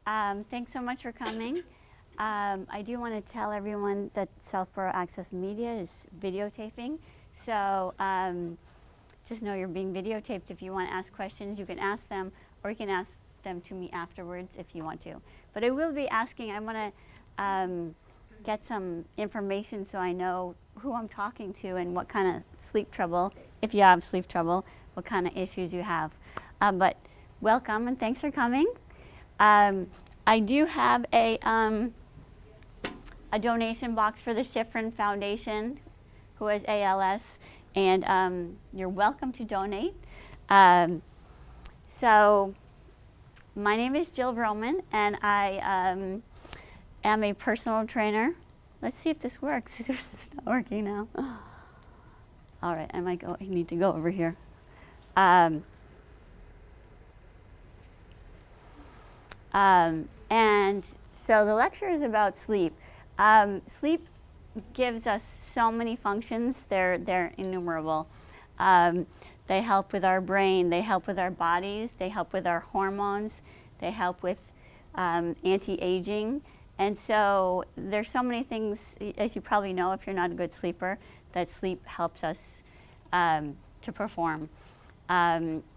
Thanks so much for coming. I do want to tell everyone that Southborough Access Media is videotaping. So just know you're being videotaped. If you want to ask questions, you can ask them, or you can ask them to me afterwards if you want to. But I will be asking, I want to get some information so I know who I'm talking to and what kind of sleep trouble, if you have sleep trouble, what kind of issues you have. But welcome and thanks for coming. I do have a donation box for the Schifrin Foundation, who has ALS, and you're welcome to donate. So my name is Jill Vroman, and I am a personal trainer. Let's see if this works. It's not working now. All right, I need to go over here. And so the lecture is about sleep. Sleep gives us so many functions. They're innumerable. They help with our brain. They help with our bodies. They help with our hormones. They help with anti-aging. And so there's so many things, as you probably know if you're not a good sleeper, that sleep helps us to perform,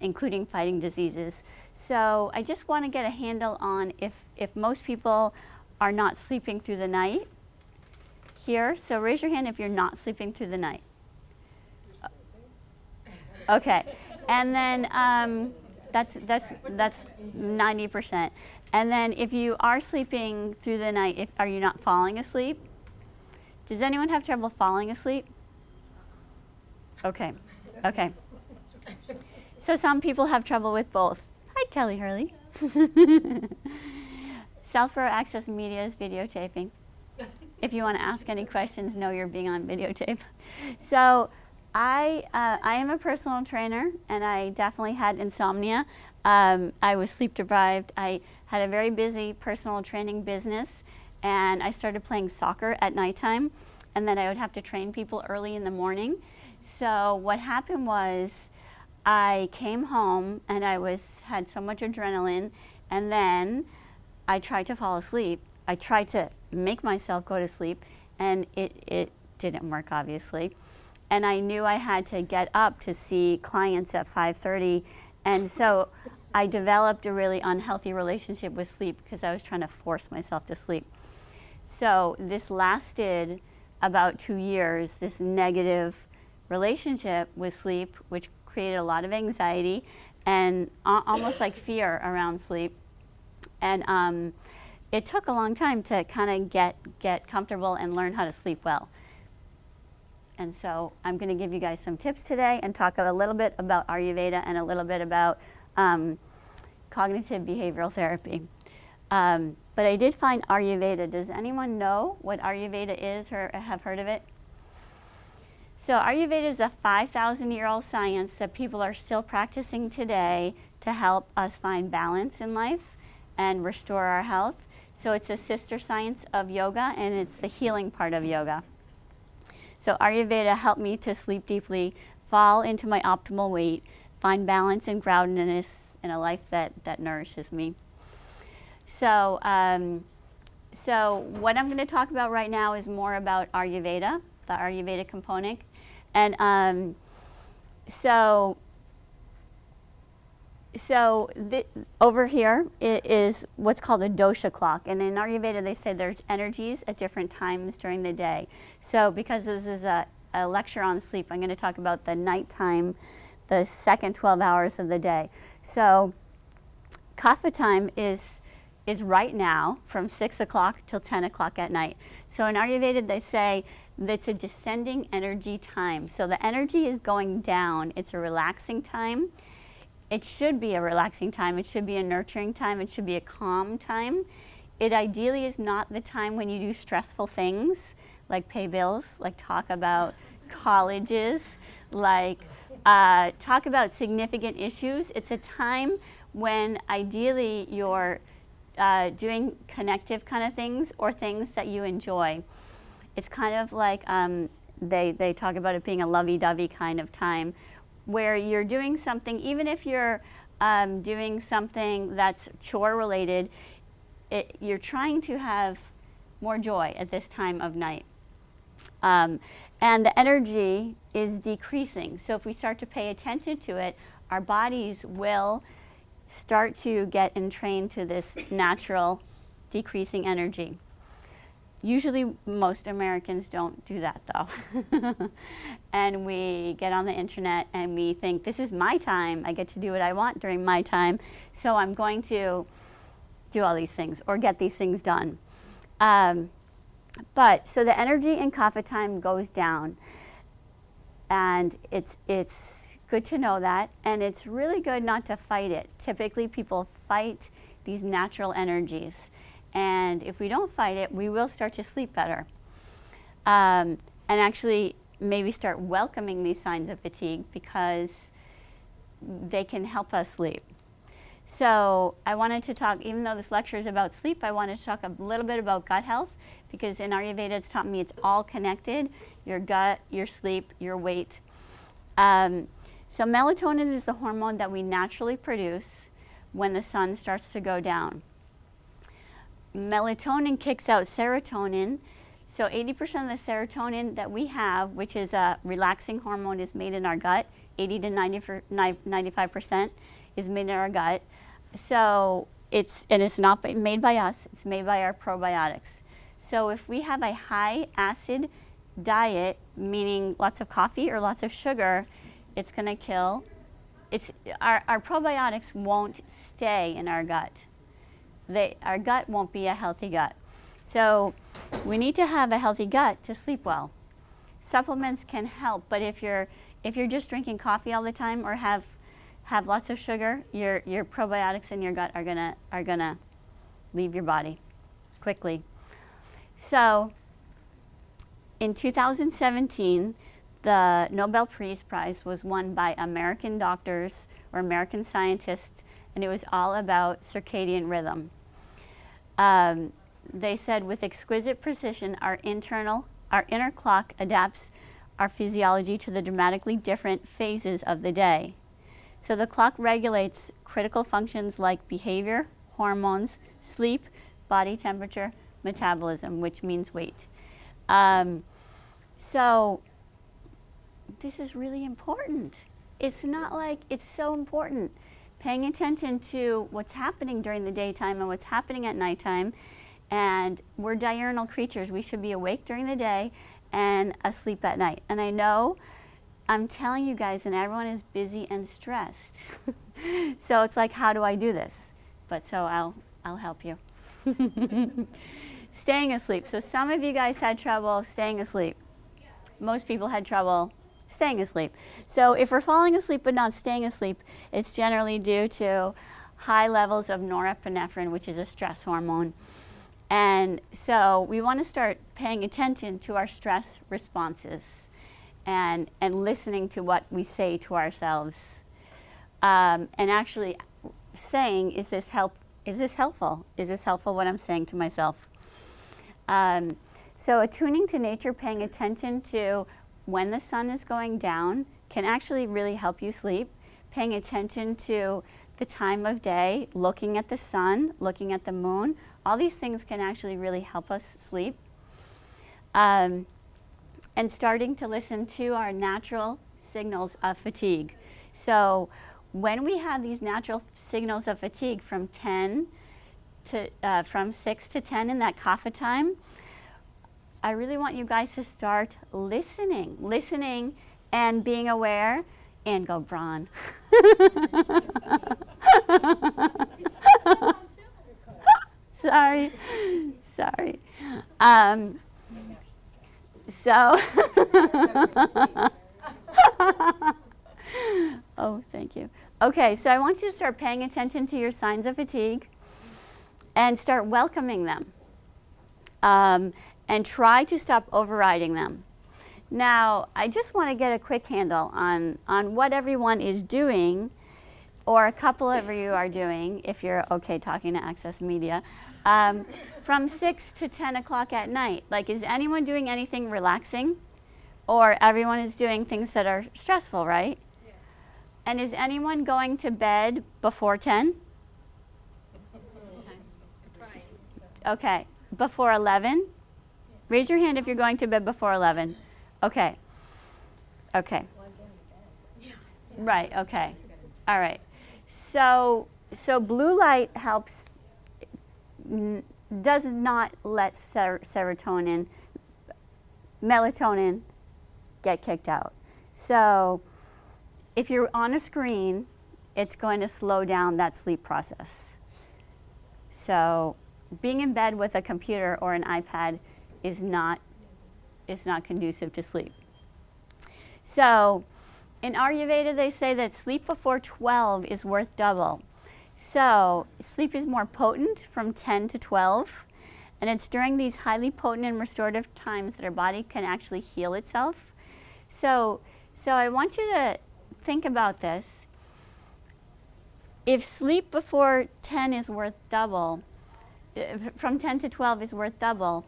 including fighting diseases. So I just want to get a handle on if most people are not sleeping through the night here. So raise your hand if you're not sleeping through the night. Okay, and then that's 90%. And then if you are sleeping through the night, are you not falling asleep? Does anyone have trouble falling asleep? Okay, okay. So some people have trouble with both. Hi, Kelly Hurley. Southborough Access Media is videotaping. If you want to ask any questions, know you're being on videotape. So I am a personal trainer, and I definitely had insomnia. I was sleep deprived. I had a very busy personal training business, and I started playing soccer at nighttime, and then I would have to train people early in the morning. So what happened was I came home, and I had so much adrenaline, and then I tried to fall asleep. I tried to make myself go to sleep, and it didn't work, obviously. And I knew I had to get up to see clients at 5:30, and so I developed a really unhealthy relationship with sleep because I was trying to force myself to sleep. So this lasted about 2 years, this negative relationship with sleep, which created a lot of anxiety and almost like fear around sleep. And it took a long time to kind of get comfortable and learn how to sleep well. And so I'm going to give you guys some tips today and talk a little bit about Ayurveda and a little bit about cognitive behavioral therapy. But I did find Ayurveda. Does anyone know what Ayurveda is or have heard of it? So Ayurveda is a 5,000-year-old science that people are still practicing today to help us find balance in life and restore our health. So it's a sister science of yoga, and it's the healing part of yoga. So Ayurveda helped me to sleep deeply, fall into my optimal weight, find balance and groundedness in a life that nourishes me. So, so what I'm going to talk about right now is more about Ayurveda, the Ayurveda component. And over here is what's called a dosha clock. And in Ayurveda, they say there's energies at different times during the day. So because this is a lecture on sleep, I'm going to talk about the nighttime, the second 12 hours of the day. So kapha time is right now from 6 o'clock till 10 o'clock at night. So in Ayurveda, they say that's a descending energy time. So the energy is going down. It's a relaxing time. It should be a relaxing time. It should be a nurturing time. It should be a calm time. It ideally is not the time when you do stressful things, like pay bills, like talk about colleges, like talk about significant issues. It's a time when ideally you're doing connective kind of things or things that you enjoy. It's kind of like they talk about it being a lovey-dovey kind of time where you're doing something, even if you're doing something that's chore related, you're trying to have more joy at this time of night. And the energy is decreasing. So if we start to pay attention to it, our bodies will start to get entrained to this natural decreasing energy. Usually most Americans don't do that though. And we get on the internet and we think, this is my time, I get to do what I want during my time, so I'm going to do all these things or get these things done. But so the energy in kapha time goes down, and it's good to know that, and it's really good not to fight it. Typically people fight these natural energies, and if we don't fight it, we will start to sleep better. And actually maybe start welcoming these signs of fatigue because they can help us sleep. So I wanted to talk, even though this lecture is about sleep, I wanted to talk a little bit about gut health, because in Ayurveda it's taught me it's all connected: your gut, your sleep, your weight. So melatonin is the hormone that we naturally produce when the sun starts to go down. Melatonin kicks out serotonin. So 80% of the serotonin that we have, which is a relaxing hormone, is made in our gut. 80 to 95% is made in our gut. So it's not made by us, it's made by our probiotics. So if we have a high acid diet, meaning lots of coffee or lots of sugar, it's going to kill. Our probiotics won't stay in our gut. Our gut won't be a healthy gut. So we need to have a healthy gut to sleep well. Supplements can help, but if you're just drinking coffee all the time or have lots of sugar, your probiotics in your gut are gonna leave your body quickly. So in 2017, the Nobel Peace Prize was won by American doctors or American scientists, and it was all about circadian rhythm. They said, with exquisite precision, our inner clock adapts our physiology to the dramatically different phases of the day. So the clock regulates critical functions like behavior, hormones, sleep, body temperature, metabolism, which means weight. So this is really important. It's not like, it's so important. Paying attention to what's happening during the daytime and what's happening at nighttime. And we're diurnal creatures. We should be awake during the day and asleep at night. And I know I'm telling you guys, and everyone is busy and stressed. So it's like, how do I do this? But so I'll help you. Staying asleep. So some of you guys had trouble staying asleep. Most people had trouble staying asleep. So if we're falling asleep but not staying asleep, it's generally due to high levels of norepinephrine, which is a stress hormone. And so we want to start paying attention to our stress responses and listening to what we say to ourselves. And actually saying, is this helpful? Is this helpful what I'm saying to myself? So attuning to nature, paying attention to when the sun is going down can actually really help you sleep. Paying attention to the time of day, looking at the sun, looking at the moon, all these things can actually really help us sleep. And starting to listen to our natural signals of fatigue. So when we have these natural signals of fatigue from 6 to 10 in that kapha time, I really want you guys to start listening and being aware, and go, Braun. Sorry. Oh, thank you. Okay, so I want you to start paying attention to your signs of fatigue and start welcoming them. And try to stop overriding them. Now, I just want to get a quick handle on what everyone is doing, or a couple of you are doing, if you're okay talking to Access Media, from 6 to 10 o'clock at night. Like, is anyone doing anything relaxing? Or everyone is doing things that are stressful, right? Yeah. And is anyone going to bed before 10? Okay. Before 11? Raise your hand if you're going to bed before 11. Okay. Okay. Right, okay. All right. So blue light helps, does not let melatonin get kicked out. So if you're on a screen, it's going to slow down that sleep process. So being in bed with a computer or an iPad is not conducive to sleep. So in Ayurveda, they say that sleep before 12 is worth double. So sleep is more potent from 10 to 12, and it's during these highly potent and restorative times that our body can actually heal itself. So I want you to think about this. If sleep before 10 is worth double, from 10 to 12 is worth double,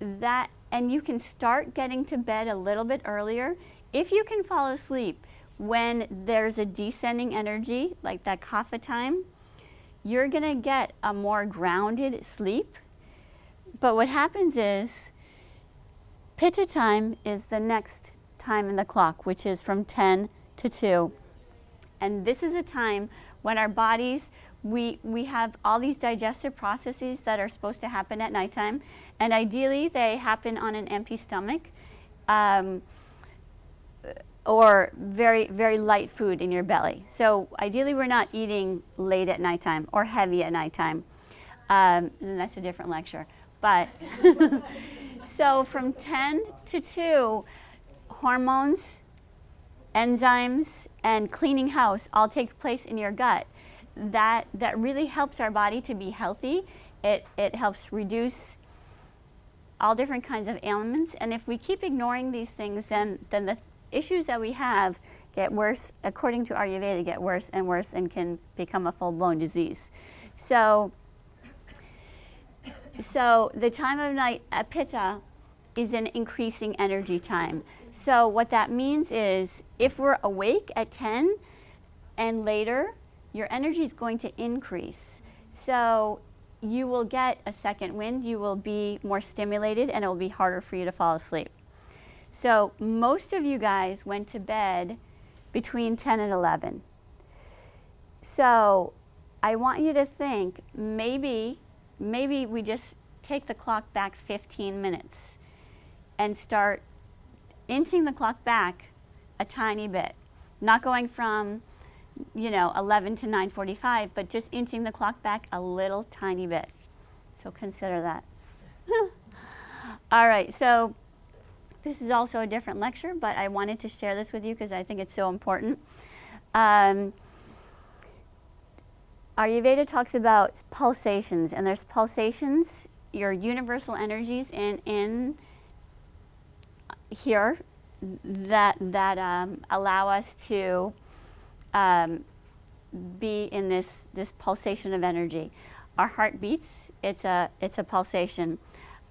that, and you can start getting to bed a little bit earlier. If you can fall asleep when there's a descending energy, like that kapha time, you're gonna get a more grounded sleep. But what happens is, pitta time is the next time in the clock, which is from 10 to 2. And this is a time when our bodies, we have all these digestive processes that are supposed to happen at nighttime, and ideally they happen on an empty stomach, or very, very light food in your belly. So ideally we're not eating late at nighttime or heavy at nighttime. And that's a different lecture. But so from 10 to 2, hormones, enzymes, and cleaning house all take place in your gut. That really helps our body to be healthy. It helps reduce all different kinds of ailments. And if we keep ignoring these things, then the issues that we have get worse, according to Ayurveda, get worse and can become a full-blown disease. So the time of night at Pitta is an increasing energy time. So what that means is if we're awake at 10 and later, your energy is going to increase. So you will get a second wind, you will be more stimulated, and it will be harder for you to fall asleep. So most of you guys went to bed between 10 and 11. So I want you to think, maybe we just take the clock back 15 minutes and start inching the clock back a tiny bit. Not going from 11 to 9:45, but just inching the clock back a little tiny bit. So consider that. All right, so this is also a different lecture, but I wanted to share this with you because I think it's so important. Ayurveda talks about pulsations, and there's pulsations, your universal energies in here that allow us to be in this pulsation of energy. Our heart beats, it's a pulsation.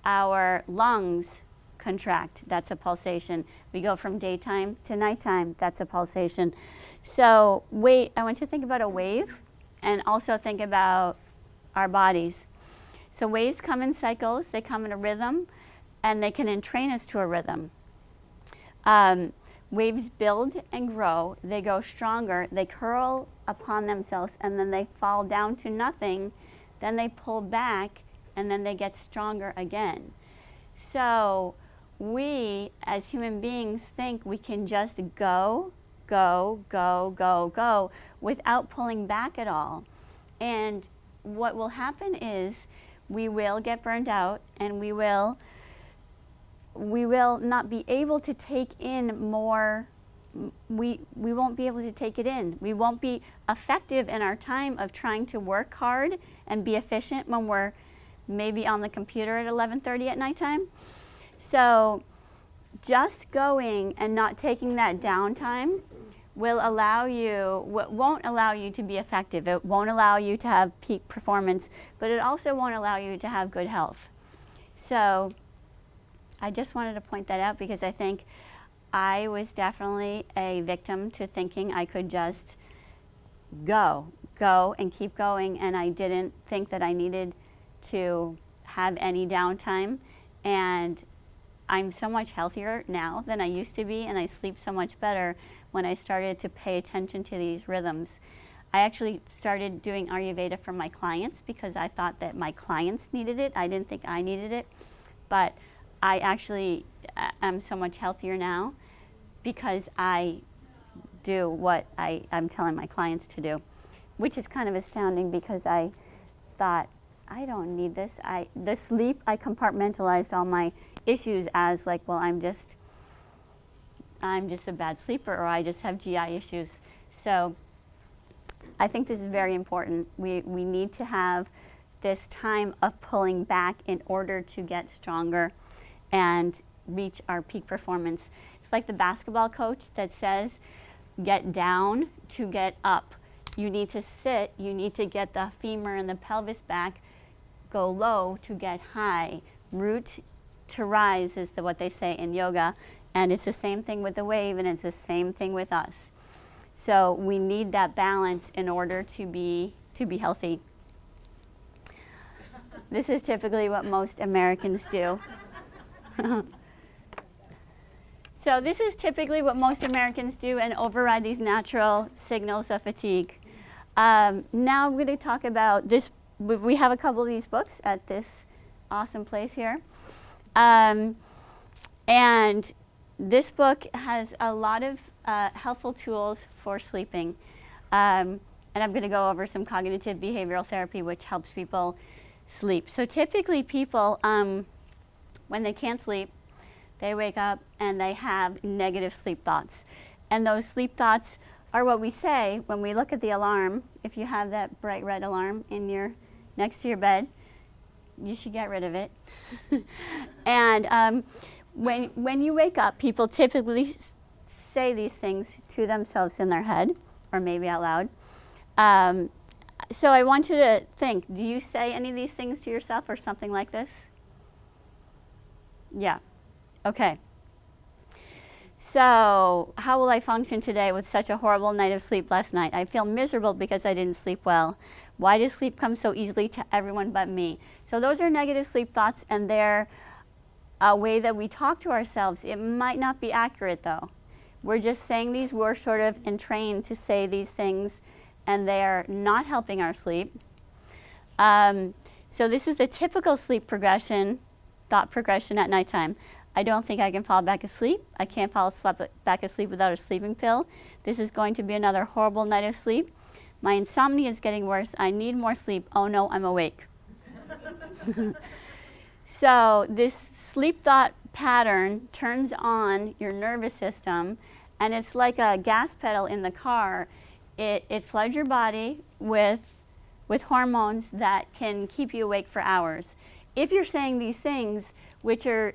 Our lungs contract, that's a pulsation. We go from daytime to nighttime, that's a pulsation. So I want you to think about a wave and also think about our bodies. So waves come in cycles, they come in a rhythm, and they can entrain us to a rhythm. Waves build and grow, they go stronger, they curl upon themselves, and then they fall down to nothing, then they pull back, and then they get stronger again. So we, as human beings, think we can just go without pulling back at all. And what will happen is we will get burned out, and we will not be able to take in more. We won't be able to take it in. We won't be effective in our time of trying to work hard and be efficient when we're maybe on the computer at 11:30 at nighttime. So just going and not taking that downtime won't allow you to be effective. It won't allow you to have peak performance, but it also won't allow you to have good health. So I just wanted to point that out because I think I was definitely a victim to thinking I could just go and keep going, and I didn't think that I needed to have any downtime, and I'm so much healthier now than I used to be, and I sleep so much better when I started to pay attention to these rhythms. I actually started doing Ayurveda for my clients because I thought that my clients needed it. I didn't think I needed it, but I actually am so much healthier now because I do what I'm telling my clients to do, which is kind of astounding because I thought, I don't need this. The sleep, I compartmentalized all my issues as like, well, I'm just a bad sleeper, or I just have GI issues. So I think this is very important. We need to have this time of pulling back in order to get stronger and reach our peak performance. It's like the basketball coach that says, get down to get up. You need to sit, you need to get the femur and the pelvis back, go low to get high. Root to rise is what they say in yoga, and it's the same thing with the wave, and it's the same thing with us. So we need that balance in order to be healthy. This is typically what most Americans do. So this is typically what most Americans do and override these natural signals of fatigue. Now I'm going to talk about this. We have a couple of these books at this awesome place here. And this book has a lot of helpful tools for sleeping. And I'm going to go over some cognitive behavioral therapy, which helps people sleep. So typically people, when they can't sleep, they wake up and they have negative sleep thoughts. And those sleep thoughts are what we say when we look at the alarm. If you have that bright red alarm next to your bed, you should get rid of it. And when you wake up, people typically say these things to themselves in their head, or maybe out loud. So I want you to think, do you say any of these things to yourself or something like this? Yeah. Okay. So how will I function today with such a horrible night of sleep last night? I feel miserable because I didn't sleep well. Why does sleep come so easily to everyone but me? So those are negative sleep thoughts, and they're a way that we talk to ourselves. It might not be accurate, though. We're just saying these, we're sort of entrained to say these things, and they're not helping our sleep. So this is the typical sleep progression, thought progression at nighttime. I don't think I can fall back asleep. I can't fall back asleep without a sleeping pill. This is going to be another horrible night of sleep. My insomnia is getting worse. I need more sleep. Oh no, I'm awake. So this sleep thought pattern turns on your nervous system, and it's like a gas pedal in the car. It floods your body with hormones that can keep you awake for hours. If you're saying these things, which are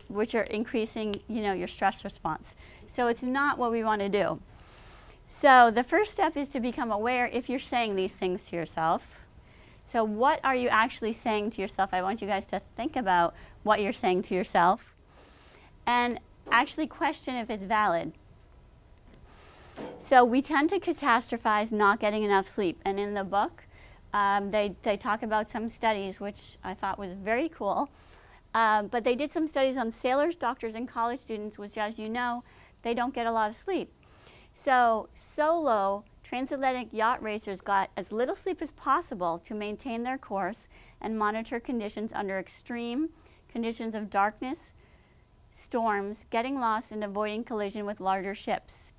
increasing, your stress response. So it's not what we want to do. So the first step is to become aware if you're saying these things to yourself. So what are you actually saying to yourself? I want you guys to think about what you're saying to yourself and actually question if it's valid. So we tend to catastrophize not getting enough sleep. And in the book, they talk about some studies, which I thought was very cool. But they did some studies on sailors, doctors, and college students, which, as you know, they don't get a lot of sleep. So solo transatlantic yacht racers got as little sleep as possible to maintain their course and monitor conditions under extreme conditions of darkness, storms, getting lost, and avoiding collision with larger ships.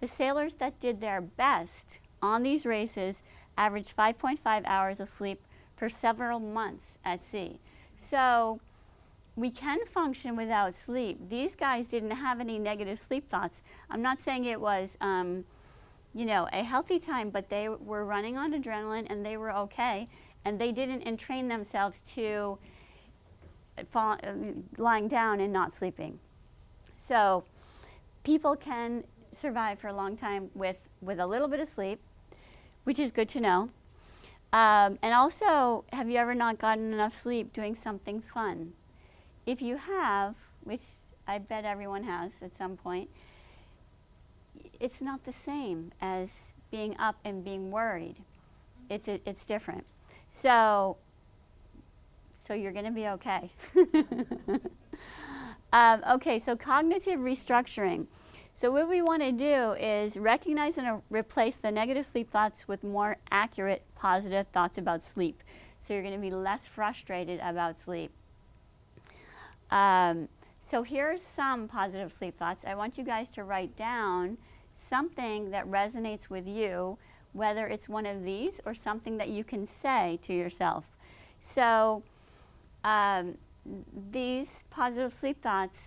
The sailors that did their best on these races averaged 5.5 hours of sleep for several months at sea. So we can function without sleep. These guys didn't have any negative sleep thoughts. I'm not saying it was, a healthy time, but they were running on adrenaline and they were okay, and they didn't entrain themselves to lying down and not sleeping. So people can survive for a long time with a little bit of sleep, which is good to know. And also, have you ever not gotten enough sleep doing something fun? If you have, which I bet everyone has at some point, it's not the same as being up and being worried. It's different. So so you're going to be okay. Okay, so cognitive restructuring. So what we want to do is recognize and replace the negative sleep thoughts with more accurate positive thoughts about sleep. So you're going to be less frustrated about sleep. So here are some positive sleep thoughts. I want you guys to write down something that resonates with you, whether it's one of these or something that you can say to yourself. So these positive sleep thoughts,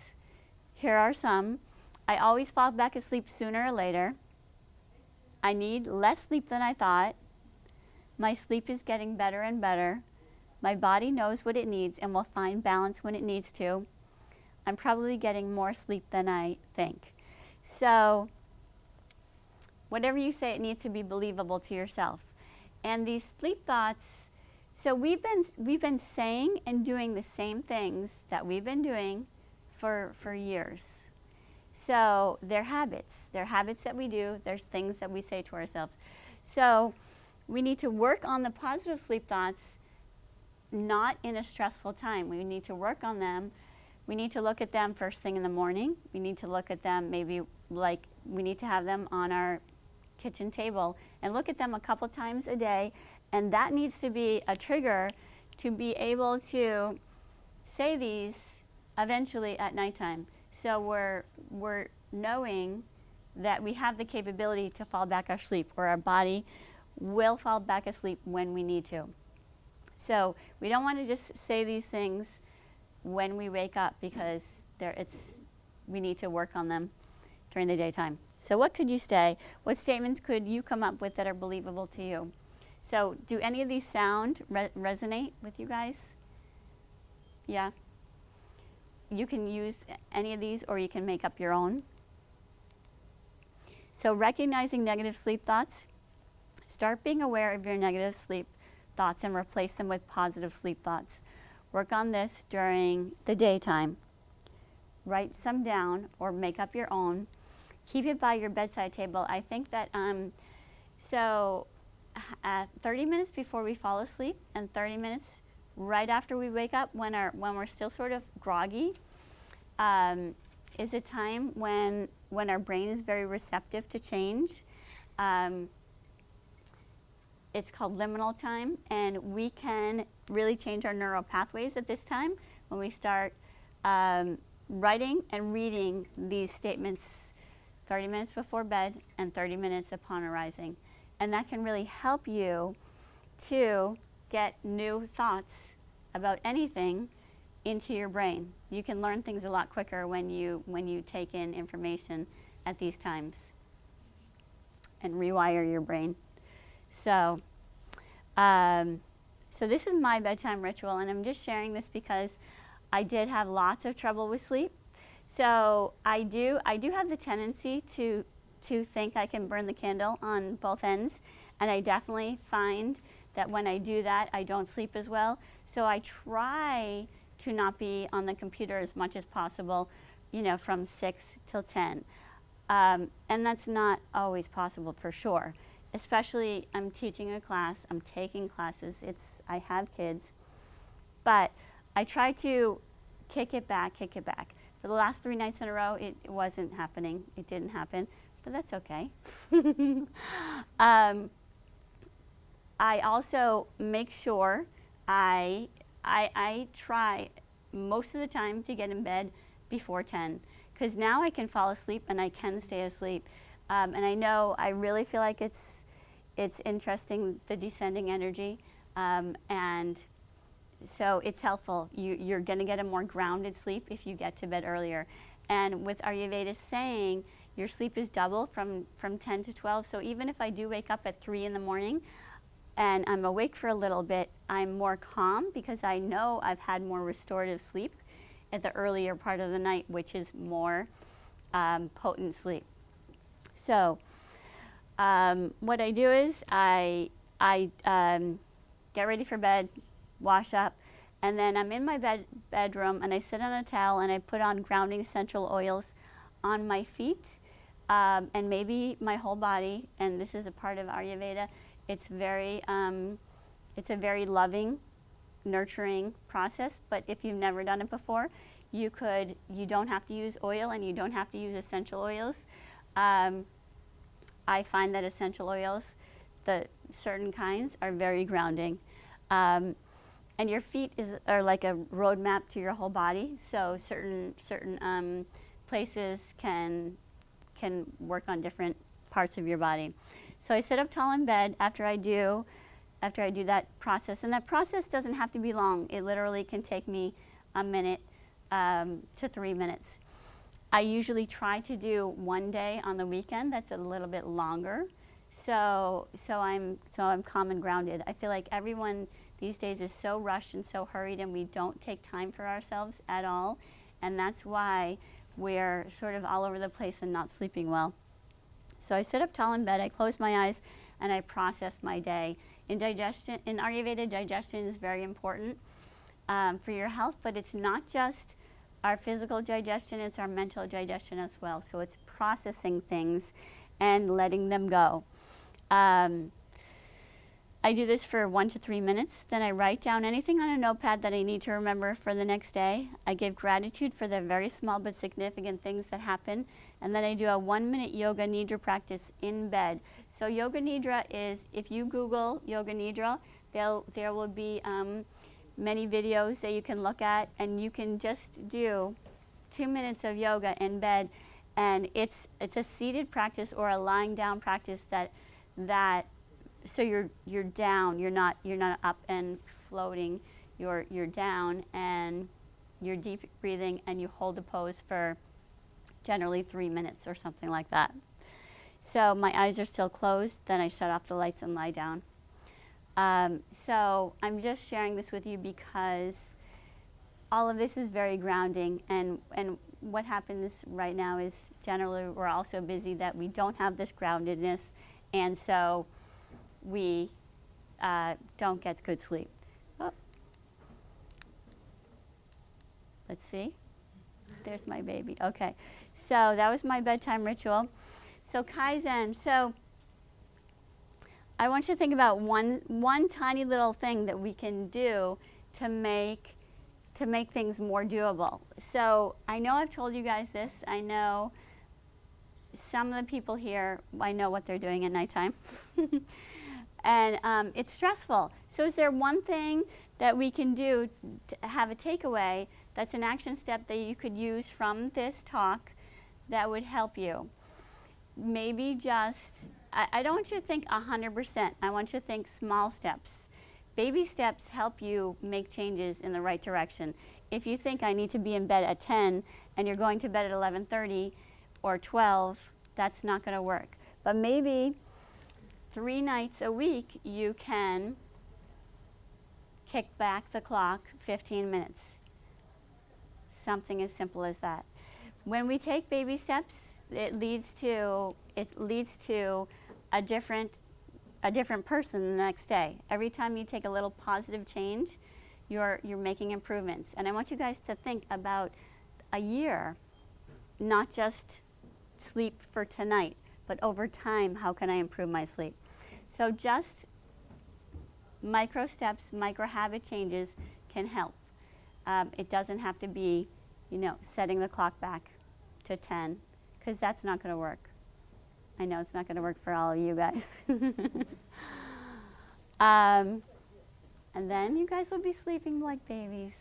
here are some. I always fall back asleep sooner or later. I need less sleep than I thought. My sleep is getting better and better. My body knows what it needs and will find balance when it needs to. I'm probably getting more sleep than I think. So whatever you say, it needs to be believable to yourself. And these sleep thoughts, so we've been saying and doing the same things that we've been doing for years. So they're habits. They're habits that we do. There's things that we say to ourselves. So we need to work on the positive sleep thoughts, not in a stressful time. We need to work on them. We need to look at them first thing in the morning. We need to look at them maybe like we need to have them on our kitchen table and look at them a couple times a day. And that needs to be a trigger to be able to say these eventually at nighttime. So we're knowing that we have the capability to fall back asleep, or our body will fall back asleep when we need to. So we don't want to just say these things when we wake up, because we need to work on them during the daytime. So what could you say? What statements could you come up with that are believable to you? So do any of these sound resonate with you guys? Yeah? You can use any of these, or you can make up your own. So recognizing negative sleep thoughts. Start being aware of your negative sleep thoughts and replace them with positive sleep thoughts. Work on this during the daytime. Write some down or make up your own. Keep it by your bedside table. I think that 30 minutes before we fall asleep and 30 minutes right after we wake up, when we're still sort of groggy, is a time when our brain is very receptive to change. It's called liminal time, and we can really change our neural pathways at this time when we start writing and reading these statements 30 minutes before bed and 30 minutes upon arising. And that can really help you to get new thoughts about anything into your brain. You can learn things a lot quicker when you take in information at these times and rewire your brain. So this is my bedtime ritual, and I'm just sharing this because I did have lots of trouble with sleep. So I do have the tendency to think I can burn the candle on both ends, and I definitely find that when I do that, I don't sleep as well. So I try to not be on the computer as much as possible, from 6 till 10. And that's not always possible, for sure. Especially, I'm teaching a class, I'm taking classes, I have kids. But I try to kick it back. For the last 3 nights in a row, it wasn't happening. It didn't happen, but that's okay. I also make sure I try most of the time to get in bed before 10, because now I can fall asleep and I can stay asleep. And I know I really feel like it's interesting, the descending energy, and so it's helpful. You're going to get a more grounded sleep if you get to bed earlier. And with Ayurveda saying your sleep is double from 10 to 12, so even if I do wake up at 3 in the morning and I'm awake for a little bit, I'm more calm because I know I've had more restorative sleep at the earlier part of the night, which is more potent sleep. So what I do is I get ready for bed, wash up, and then I'm in my bedroom and I sit on a towel and I put on grounding essential oils on my feet and maybe my whole body. And this is a part of Ayurveda. It's a very loving nurturing process, but if you've never done it before, you don't have to use oil and you don't have to use essential oils. I find that essential oils, the certain kinds, are very grounding. And your feet are like a roadmap to your whole body, so certain places can work on different parts of your body. So I sit up tall in bed after I do that process, and that process doesn't have to be long. It literally can take me a minute to 3 minutes. I usually try to do one day on the weekend that's a little bit longer, so I'm calm and grounded. I feel like everyone these days is so rushed and so hurried, and we don't take time for ourselves at all, and that's why we're sort of all over the place and not sleeping well. So I sit up tall in bed, I close my eyes, and I process my day. In Ayurveda, digestion is very important for your health, but it's not just our physical digestion, it's our mental digestion as well. So it's processing things and letting them go. I do this for 1 to 3 minutes. Then I write down anything on a notepad that I need to remember for the next day. I give gratitude for the very small but significant things that happen. And then I do a 1-minute yoga nidra practice in bed. So yoga nidra is, if you Google yoga nidra, there will be many videos that you can look at, and you can just do 2 minutes of yoga in bed. And it's a seated practice or a lying down practice that so you're down, you're not up and floating, you're down and you're deep breathing, and you hold the pose for generally 3 minutes or something like that. So my eyes are still closed, then I shut off the lights and lie down. So I'm just sharing this with you because all of this is very grounding, and what happens right now is generally we're all so busy that we don't have this groundedness, and so we don't get good sleep. Oh. Let's see. There's my baby. Okay. So that was my bedtime ritual. So Kaizen. So I want you to think about one tiny little thing that we can do to make things more doable. So I know I've told you guys this. I know some of the people here, I know what they're doing at nighttime. And it's stressful. So is there one thing that we can do to have a takeaway that's an action step that you could use from this talk that would help you? Maybe just, I don't want you to think 100%. I want you to think small steps. Baby steps help you make changes in the right direction. If you think I need to be in bed at 10 and you're going to bed at 11:30 or 12, that's not going to work. But maybe 3 nights a week you can kick back the clock 15 minutes. Something as simple as that. When we take baby steps, it leads to a different person the next day. Every time you take a little positive change, you're making improvements. And I want you guys to think about a year, not just sleep for tonight, but over time, how can I improve my sleep? So just micro steps, micro habit changes can help. It doesn't have to be, setting the clock back to 10, because that's not going to work. I know it's not going to work for all of you guys. And then you guys will be sleeping like babies.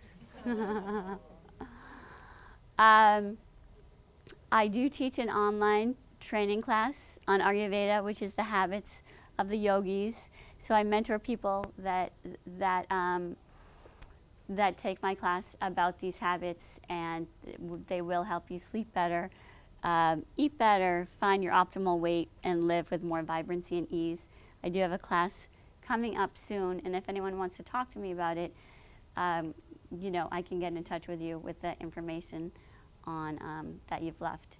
I do teach an online training class on Ayurveda, which is the habits of the yogis. So I mentor people that take my class about these habits, and they will help you sleep better, eat better, find your optimal weight, and live with more vibrancy and ease. I do have a class coming up soon, and if anyone wants to talk to me about it, I can get in touch with you with the information on that you've left.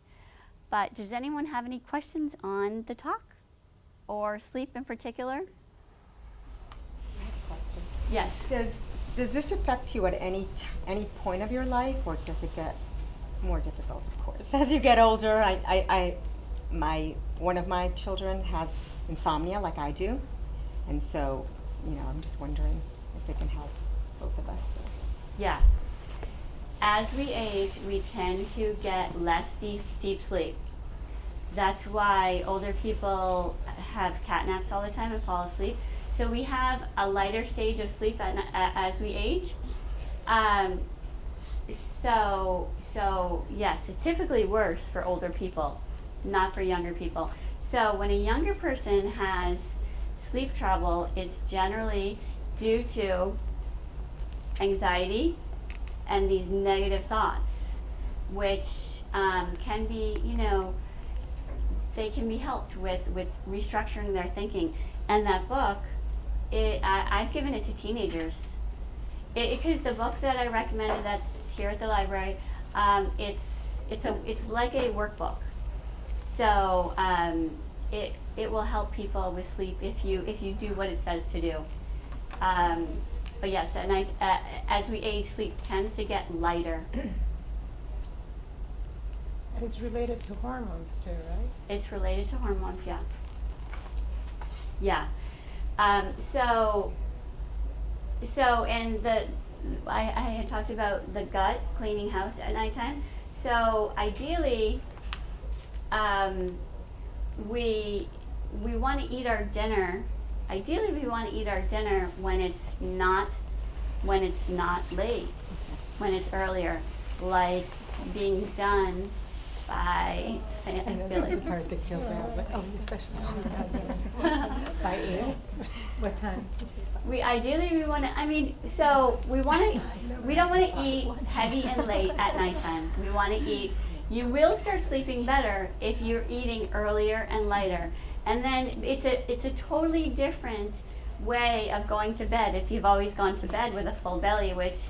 But does anyone have any questions on the talk or sleep in particular? I have a question. Yes. Does this affect you at any point of your life, or does it get more difficult, of course, as you get older? One of my children has insomnia like I do, and so, I'm just wondering if it can help. both of us. So. Yeah. As we age, we tend to get less deep sleep. That's why older people have cat naps all the time and fall asleep. So we have a lighter stage of sleep as we age. So yes, it's typically worse for older people, not for younger people. So when a younger person has sleep trouble, it's generally due to anxiety and these negative thoughts, which can be, they can be helped with restructuring their thinking. And that book, I've given it to teenagers. Because the book that I recommended that's here at the library, it's like a workbook. So it will help people with sleep if you do what it says to do. But yes, at night, as we age, sleep tends to get lighter. It's related to hormones too, right? It's related to hormones, yeah. Yeah. And I had talked about the gut cleaning house at nighttime. So ideally, we want to eat our dinner. Ideally, we want to eat our dinner when it's not late, when it's earlier, like being done by. I feel like the part that kills me. But especially by 8. What time? We want to. So we don't want to eat heavy and late at nighttime. We want to eat. You will start sleeping better if you're eating earlier and lighter. And then it's a totally different way of going to bed. If you've always gone to bed with a full belly, which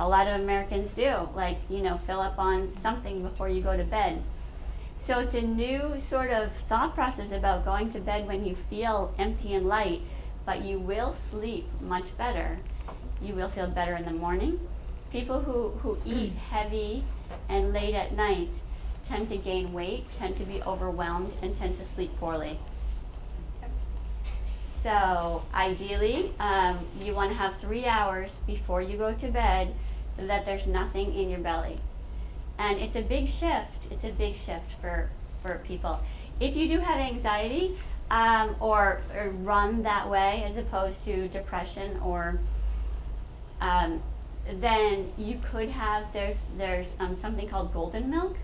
a lot of Americans do, like, fill up on something before you go to bed. So it's a new sort of thought process about going to bed when you feel empty and light, but you will sleep much better. You will feel better in the morning. People who eat heavy and late at night tend to gain weight, tend to be overwhelmed, and tend to sleep poorly. So ideally, you want to have 3 hours before you go to bed that there's nothing in your belly. And it's a big shift. It's a big shift for people. If you do have anxiety or run that way as opposed to depression or then you could have, there's something called golden milk.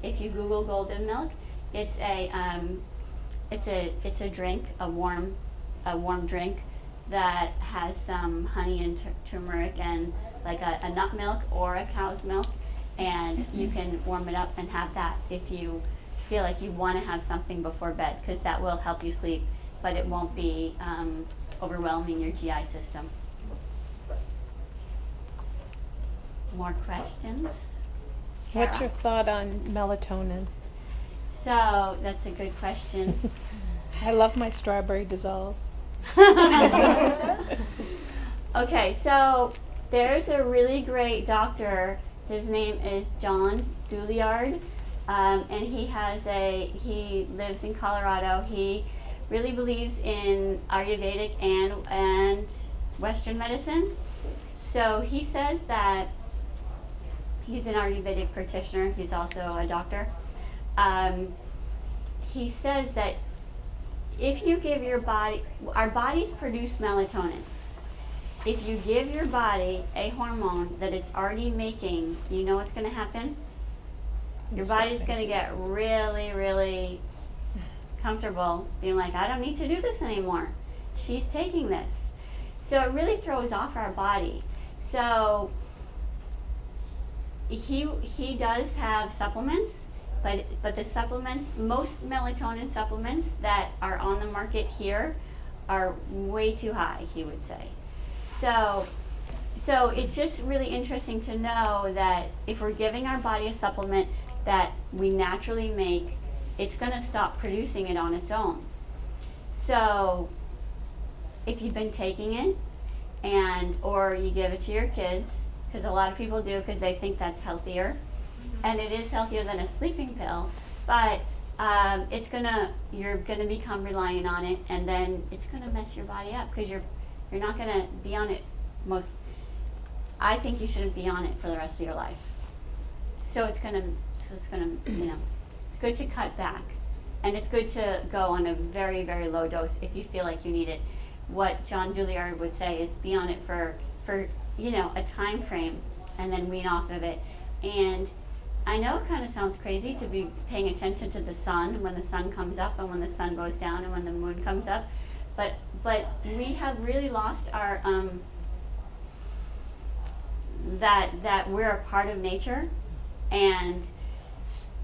If you Google golden milk, it's a drink, a warm drink that has some honey and turmeric and like a nut milk or a cow's milk, and you can warm it up and have that if you feel like you want to have something before bed, because that will help you sleep, but it won't be overwhelming your GI system. More questions? What's Kara? your thought on melatonin? So that's a good question. I love my strawberry dissolves. Okay, so there's a really great doctor. His name is John Douillard, and he lives in Colorado. He really believes in Ayurvedic and Western medicine. So he says that he's an Ayurvedic practitioner. He's also a doctor. He says that if you give your body, our bodies produce melatonin. If you give your body a hormone that it's already making, you know what's going to happen? Your body's going to get really, really comfortable being like, I don't need to do this anymore. She's taking this. So it really throws off our body. So he does have supplements, but the supplements, most melatonin supplements that are on the market here are way too high, he would say. So it's just really interesting to know that if we're giving our body a supplement that we naturally make, it's going to stop producing it on its own. So if you've been taking it or you give it to your kids, because a lot of people do because they think that's healthier, and it is healthier than a sleeping pill, but you're gonna become reliant on it, and then it's gonna mess your body up because you're not gonna be on it I think you shouldn't be on it for the rest of your life. So it's gonna, it's good to cut back. And it's good to go on a very, very low dose if you feel like you need it. What John Juilliard would say is be on it for a time frame and then wean off of it. And I know it kind of sounds crazy to be paying attention to the sun when the sun comes up and when the sun goes down and when the moon comes up, but we have really lost our that we're a part of nature, and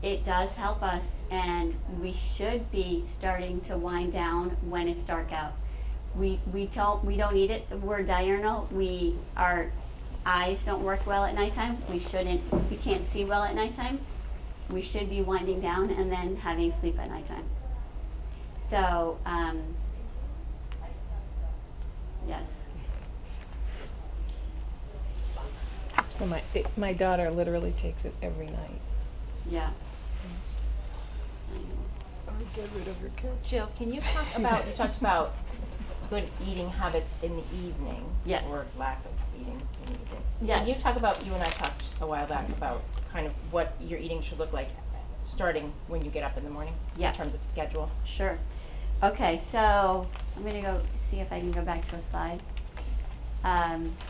it does help us, and we should be starting to wind down when it's dark out. We don't need it. We're diurnal. Our eyes don't work well at nighttime. We can't see well at nighttime. We should be winding down and then having sleep at nighttime. So, yes. It's for my daughter literally takes it every night. Yeah. Get rid of your kids. Jill, can you talk about, you talked about good eating habits in the evening. Yes. Or lack of eating in the evening. Yes. Can you talk about, you and I talked a while back about kind of what your eating should look like starting when you get up in the morning? Yeah. In terms of schedule. Sure. Okay, so I'm going to go see if I can go back to a slide.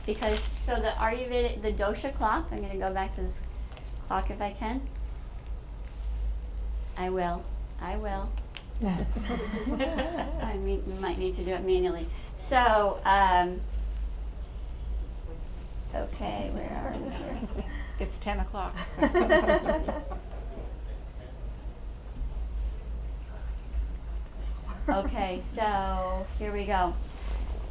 Because, so the Ayurveda, the dosha clock, I'm going to go back to this clock if I can. I will. I might need to do it manually. So, okay, where are we here? It's 10 o'clock. Okay, so here we go.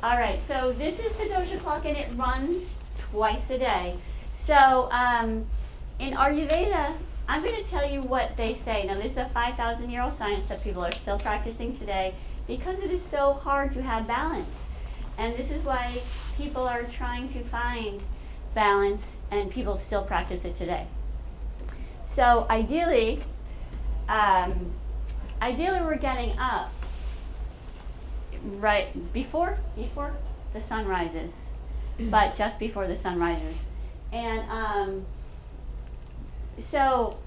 All right, so this is the dosha clock, and it runs twice a day. So in Ayurveda, I'm going to tell you what they say. Now, this is a 5,000-year-old science that people are still practicing today because it is so hard to have balance. And this is why people are trying to find balance, and people still practice it today. So ideally we're getting up right before the sun rises, but just before the sun rises. And so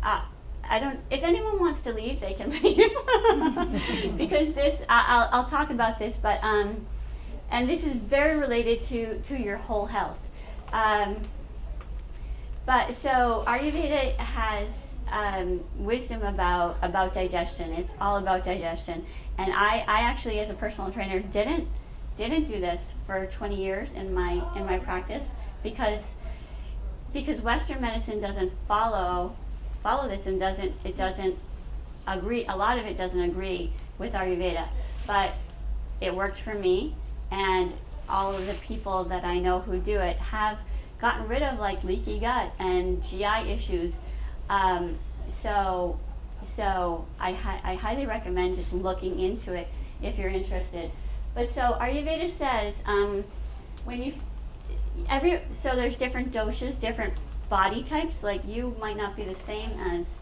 I don't, if anyone wants to leave, they can leave. Because this, I'll talk about this, but and this is very related to your whole health. But so Ayurveda has wisdom about digestion. It's all about digestion. And I actually, as a personal trainer, didn't do this for 20 years in my practice because Western medicine doesn't follow this and doesn't agree. A lot of it doesn't agree with Ayurveda, but it worked for me, and all of the people that I know who do it have gotten rid of like leaky gut and GI issues. So I highly recommend just looking into it if you're interested. But so Ayurveda says so there's different doshas, different body types. Like you might not be the same as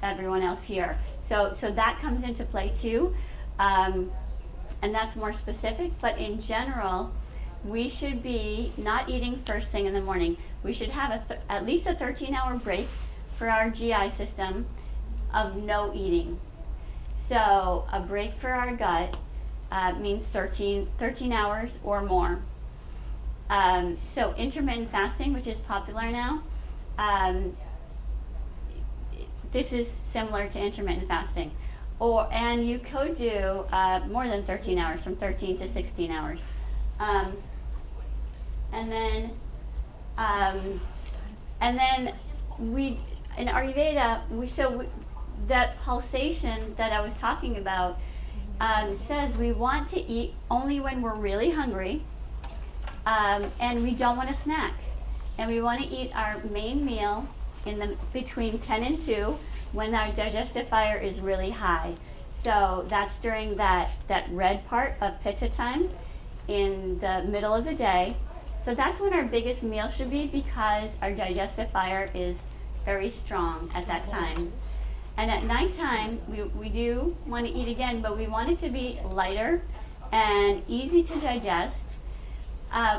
everyone else here. So that comes into play too, and that's more specific. But in general, we should be not eating first thing in the morning. We should have at least a 13-hour break for our GI system of no eating. So a break for our gut means 13 hours or more. So intermittent fasting, which is popular now, this is similar to intermittent fasting. And you could do more than 13 hours, from 13 to 16 hours. And then we, in Ayurveda, that pulsation that I was talking about says we want to eat only when we're really hungry, and we don't want to snack. And we want to eat our main meal between 10 and 2 when our digestive fire is really high. So that's during that red part of pitta time in the middle of the day. So that's when our biggest meal should be, because our digestive fire is very strong at that time. And at nighttime, we do want to eat again, but we want it to be lighter and easy to digest.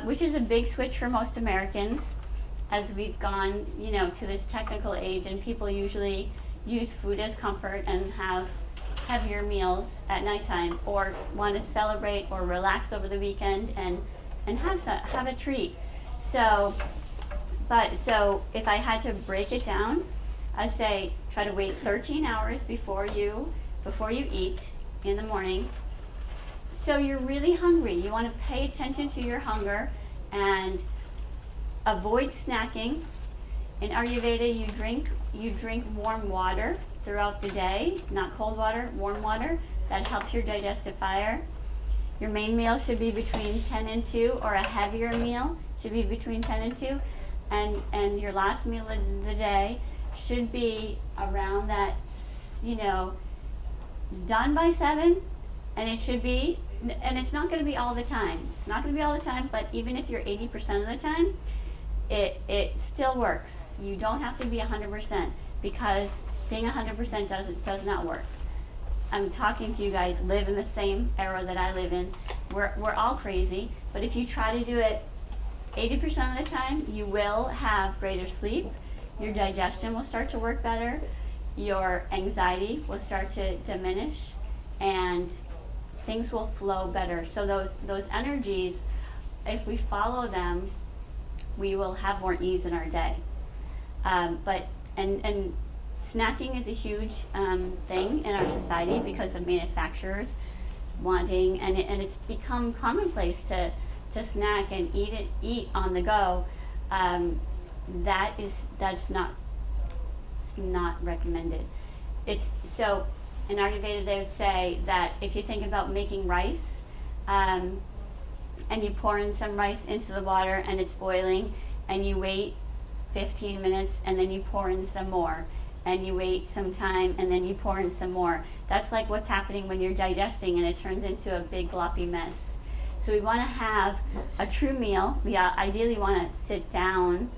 which is a big switch for most Americans as we've gone, to this technical age, and people usually use food as comfort and have heavier meals at nighttime, or want to celebrate or relax over the weekend and have a treat. So if I had to break it down, I'd say try to wait 13 hours before you eat in the morning. So you're really hungry. You want to pay attention to your hunger and avoid snacking. In Ayurveda, you drink warm water throughout the day, not cold water, warm water. That helps your digestive fire. Your main meal should be between 10 and 2, or a heavier meal should be between 10 and 2. And your last meal of the day should be around that, done by 7. And it should be, and it's not going to be all the time. It's not going to be all the time, but even if you're 80% of the time, it still works. You don't have to be 100%, because being 100% does not work. I'm talking to you guys, live in the same era that I live in. We're all crazy, but if you try to do it 80% of the time, you will have greater sleep. Your digestion will start to work better. Your anxiety will start to diminish, and things will flow better. So those energies, if we follow them, we will have more ease in our day. And snacking is a huge thing in our society because of manufacturers wanting, and it's become commonplace to snack and eat on the go. That's not recommended. So in Ayurveda they would say that if you think about making rice, and you pour in some rice into the water and it's boiling, and you wait 15 minutes and then you pour in some more, and you wait some time and then you pour in some more. That's like what's happening when you're digesting, and it turns into a big gloppy mess. So we want to have a true meal. We ideally want to sit down,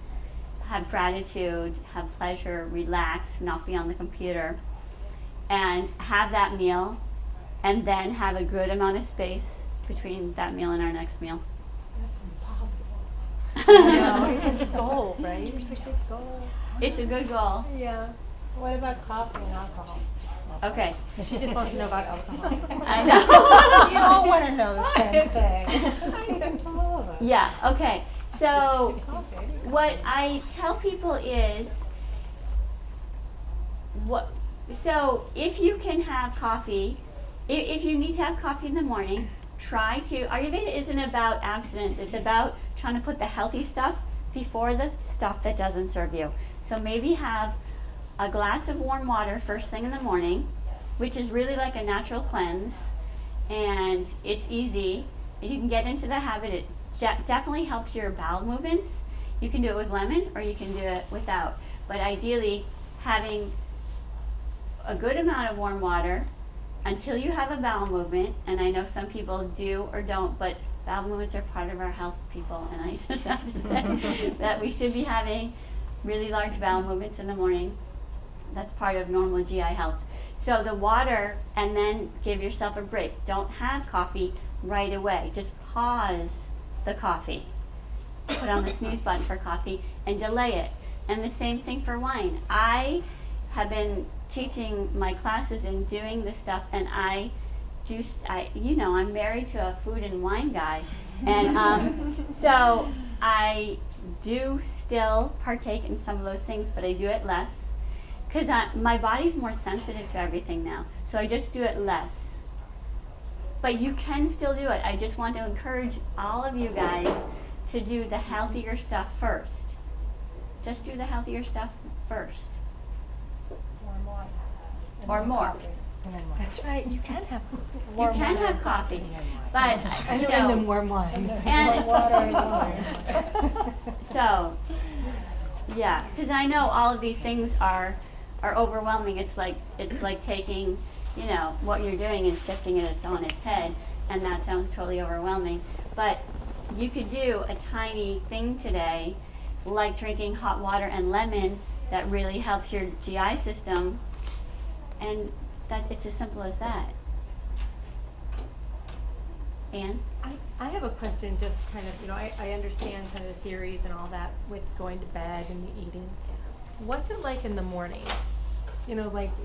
have gratitude, have pleasure, relax, not be on the computer, and have that meal, and then have a good amount of space between that meal and our next meal. That's impossible. No, it's a goal, right? It's a good goal. It's a good goal. Yeah. What about coffee and alcohol? Okay. She just wants to know about alcohol. I know. You all want to know the same thing. I think that's all of us. Yeah, okay. So Coffee. what I tell people is, so if you can have coffee, if you need to have coffee in the morning, Ayurveda isn't about abstinence, it's about trying to put the healthy stuff before the stuff that doesn't serve you. So maybe have a glass of warm water first thing in the morning, which is really like a natural cleanse, and it's easy. You can get into the habit. It definitely helps your bowel movements. You can do it with lemon, or you can do it without. But ideally, having a good amount of warm water until you have a bowel movement, and I know some people do or don't, but bowel movements are part of our health, people, and I just have to say that we should be having really large bowel movements in the morning. That's part of normal GI health. So the water, and then give yourself a break. Don't have coffee right away. Just pause the coffee. Put on the snooze button for coffee and delay it. And the same thing for wine. I have been teaching my classes and doing this stuff, and I'm married to a food and wine guy, and so I do still partake in some of those things, but I do it less because my body's more sensitive to everything now. So I just do it less. But you can still do it. I just want to encourage all of you guys to do the healthier stuff first. Just do the healthier stuff first. Or more. That's right. You can have You can have coffee, but and then warm wine. And- water and wine. So, yeah, because I know all of these things are overwhelming. It's like taking, what you're doing and shifting it on its head, and that sounds totally overwhelming. But you could do a tiny thing today, like drinking hot water and lemon, that really helps your GI system, and that it's as simple as that. Anne? I have a question, just kind of, I understand kind of the theories and all that with going to bed and the eating. What's it like in the morning?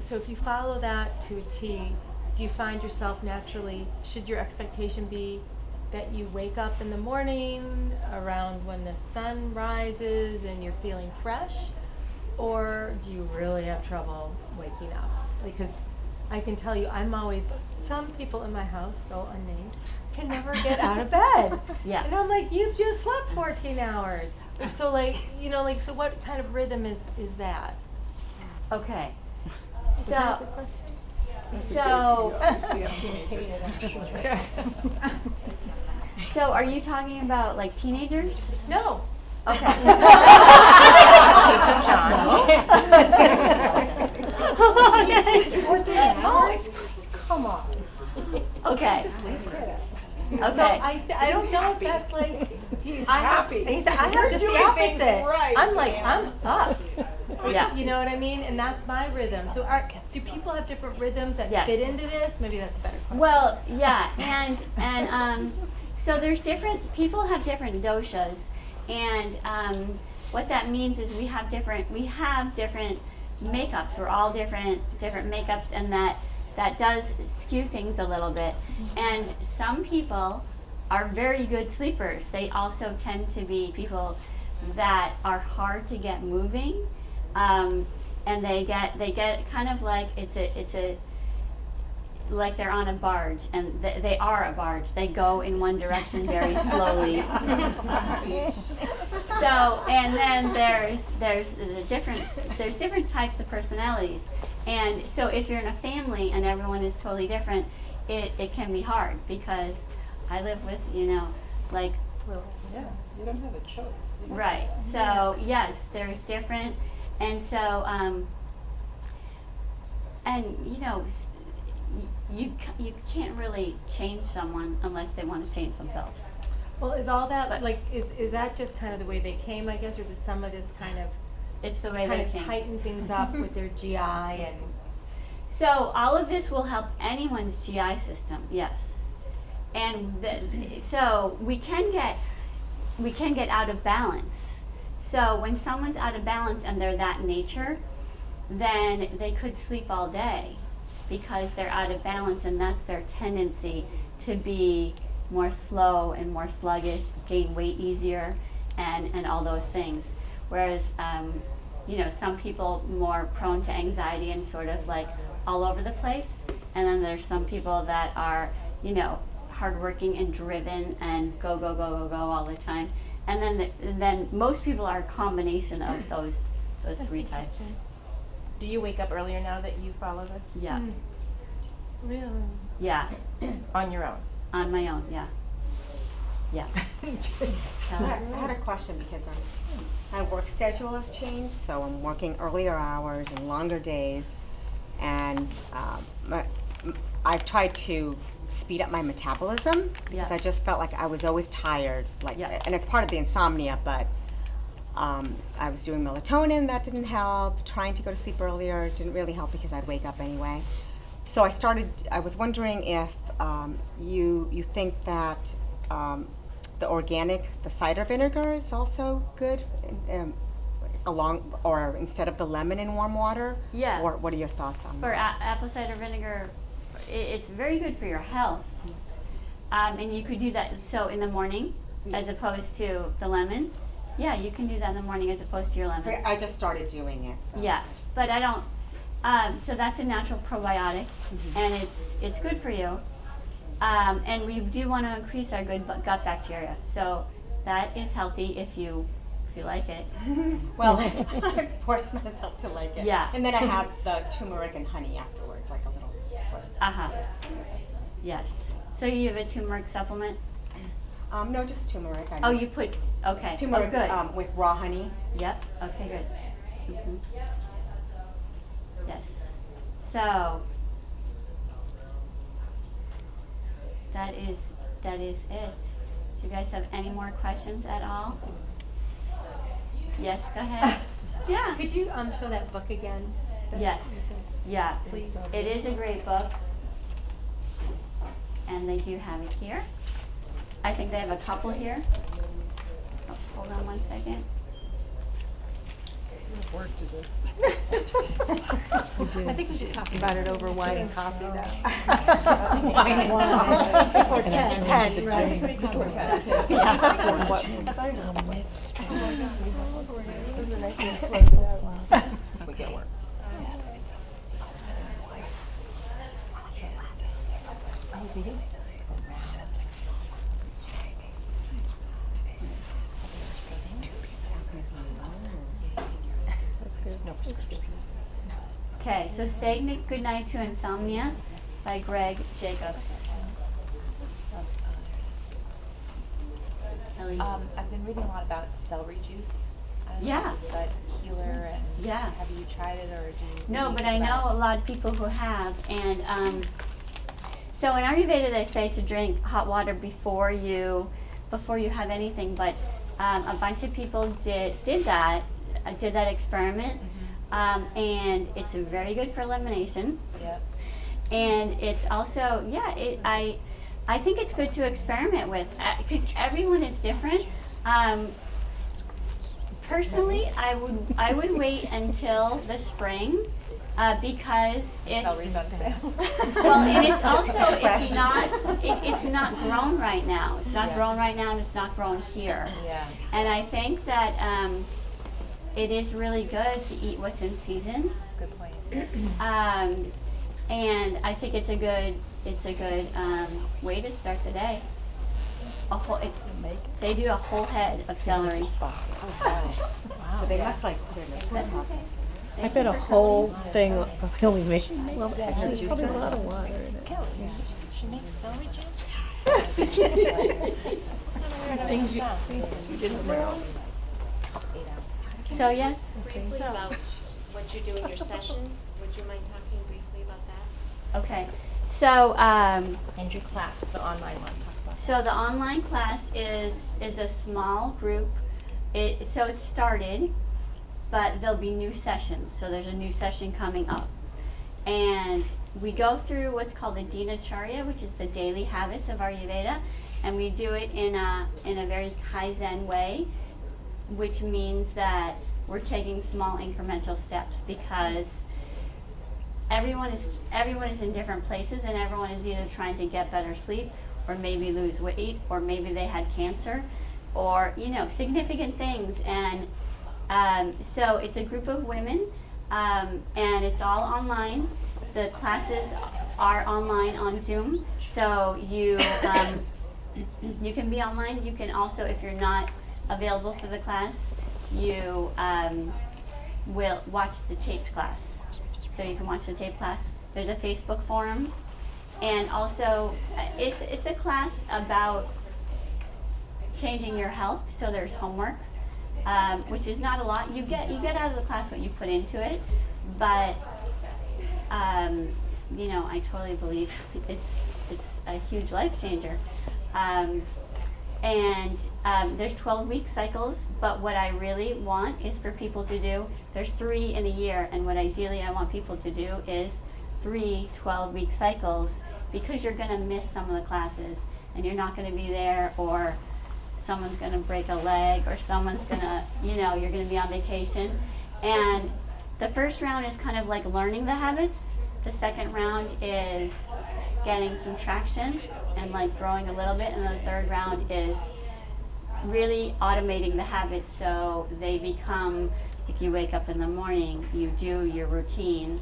So if you follow that to a T, do you find yourself naturally, should your expectation be that you wake up in the morning around when the sun rises and you're feeling fresh? Or do you really have trouble waking up? Because I can tell you, some people in my house, though unnamed, can never get out of bed. Yeah. And I'm like, you've just slept 14 hours. So so what kind of rhythm is that? Okay. Is that the question? So are you talking about like teenagers? No. Okay. Okay, so John. Come on. Okay. So Okay. I don't know if that's like. He's I happy. have You're just the doing things opposite. right, I'm like, man. I'm up. Yeah. You know what I mean? And that's my rhythm. So do people have different rhythms that Yes. fit into this? Maybe that's a better question. Well, yeah, and so there's people have different doshas, and what that means is we have different makeups. We're all different makeups, and that does skew things a little bit. And some people are very good sleepers. They also tend to be people that are hard to get moving, and they get kind of like it's a like they're on a barge, and they are a barge. They go in one direction very slowly. So, and then there's different types of personalities, and so if you're in a family and everyone is totally different, it can be hard, because I live with like Yeah, you don't have a choice. right. So yes, there's different, and so you can't really change someone unless they want to change themselves. Well, is all that But- like is that just kind of the way they came, I guess, or does some of this kind of It's the way they came. tighten things up with their GI and? So all of this will help anyone's GI system, yes. And so we can get out of balance. So when someone's out of balance and they're that nature, then they could sleep all day because they're out of balance, and that's their tendency to be more slow and more sluggish, gain weight easier, and all those things. Whereas some people more prone to anxiety and sort of like all over the place, and then there's some people that are hardworking and driven and go all the time, and then most people are a combination of those three types. Do you wake up earlier now that you follow this? Yeah, Really? yeah, On your own? on my own, yeah. I had a question because my work schedule has changed, so I'm working earlier hours and longer days, and I've tried to speed up my metabolism because Yeah. I just felt like I was always tired, Yeah. and it's part of the insomnia, but I was doing melatonin, that didn't help. Trying to go to sleep earlier didn't really help because I'd wake up anyway. So I was wondering if you think that the cider vinegar is also good instead of the lemon in warm water? Yeah. Or what are your thoughts on For that? apple cider vinegar, it's very good for your health. And you could do that in the morning as opposed to the lemon. Yeah, you can do that in the morning as opposed to your lemon. I just started doing it. So. Yeah, but I don't. So that's a natural probiotic, and it's good for you. And we do want to increase our good gut bacteria, so that is healthy if you like it. Well, I forced myself to like it. Yeah. And then I have the turmeric and honey afterwards, like a little. Yes. So you have a turmeric supplement? No, just turmeric. Oh, you put okay. turmeric Oh, good. with raw honey. Yep. Okay, good. Yes. So that is it. Do you guys have any more questions at all? Yes, go ahead. Yeah. Could you show that book again? Yes. Yeah. Please. It is a great book. And they do have it here. I think they have a couple here. Oh, hold on one second. Work to do. I think we should talk about it over wine and coffee now. Wine and coffee. Before 10, right? Before 10. We get work. Okay, so Say Goodnight to Insomnia by Greg Jacobs. Ellie? I've been reading a lot about celery juice. I don't know Yeah. if it's gut healer and Yeah. have you tried it or do you? No, read but I about know it? a lot of people who have, and so in Ayurveda they say to drink hot water before you have anything. But a bunch of people did that experiment, and it's very good for elimination. Yep. And it's also, I think it's good to experiment with, because everyone is different. Personally, I would wait until the spring, because it's Celery's on sale. well, and it's also it's not grown right now. It's not Yeah. grown right now, and it's not grown here. Yeah. And I think that it is really good to eat what's in season. Good point. And I think it's a good way to start the day. They do a whole head of celery. So they must like put it in the food processor. I bet a whole thing of only making, well, actually, there's probably a lot of water in it. She makes celery juice? Things you didn't know. So yes. Briefly about what you do in your sessions, would you mind talking briefly about that? Okay. So And your class, the online one, talk about so the online class is a small group. So it started, but there'll be new sessions. So there's a new session coming up, and we go through what's called the Dinacharya, which is the daily habits of Ayurveda, and we do it in a very Kaizen way, which means that we're taking small incremental steps, because everyone is in different places, and everyone is either trying to get better sleep, or maybe lose weight, or maybe they had cancer, or significant things. And so it's a group of women, and it's all online. The classes are online on Zoom, so you can be online. You can also, if you're not available for the class, you will watch the taped class. So you can watch the taped class. There's a Facebook forum, and also it's a class about changing your health. So there's homework, which is not a lot. You get out of the class what you put into it, but I totally believe it's a huge life changer. And there's 12-week cycles, but what I really want is for people to do, there's 3 in a year, and what ideally I want people to do is 3 12-week cycles, because you're going to miss some of the classes, and you're not going to be there, or someone's going to break a leg, or someone's going to, you're going to be on vacation. And the first round is kind of like learning the habits. The second round is getting some traction and like growing a little bit, and then the third round is really automating the habits, so they become, like, you wake up in the morning, you do your routine.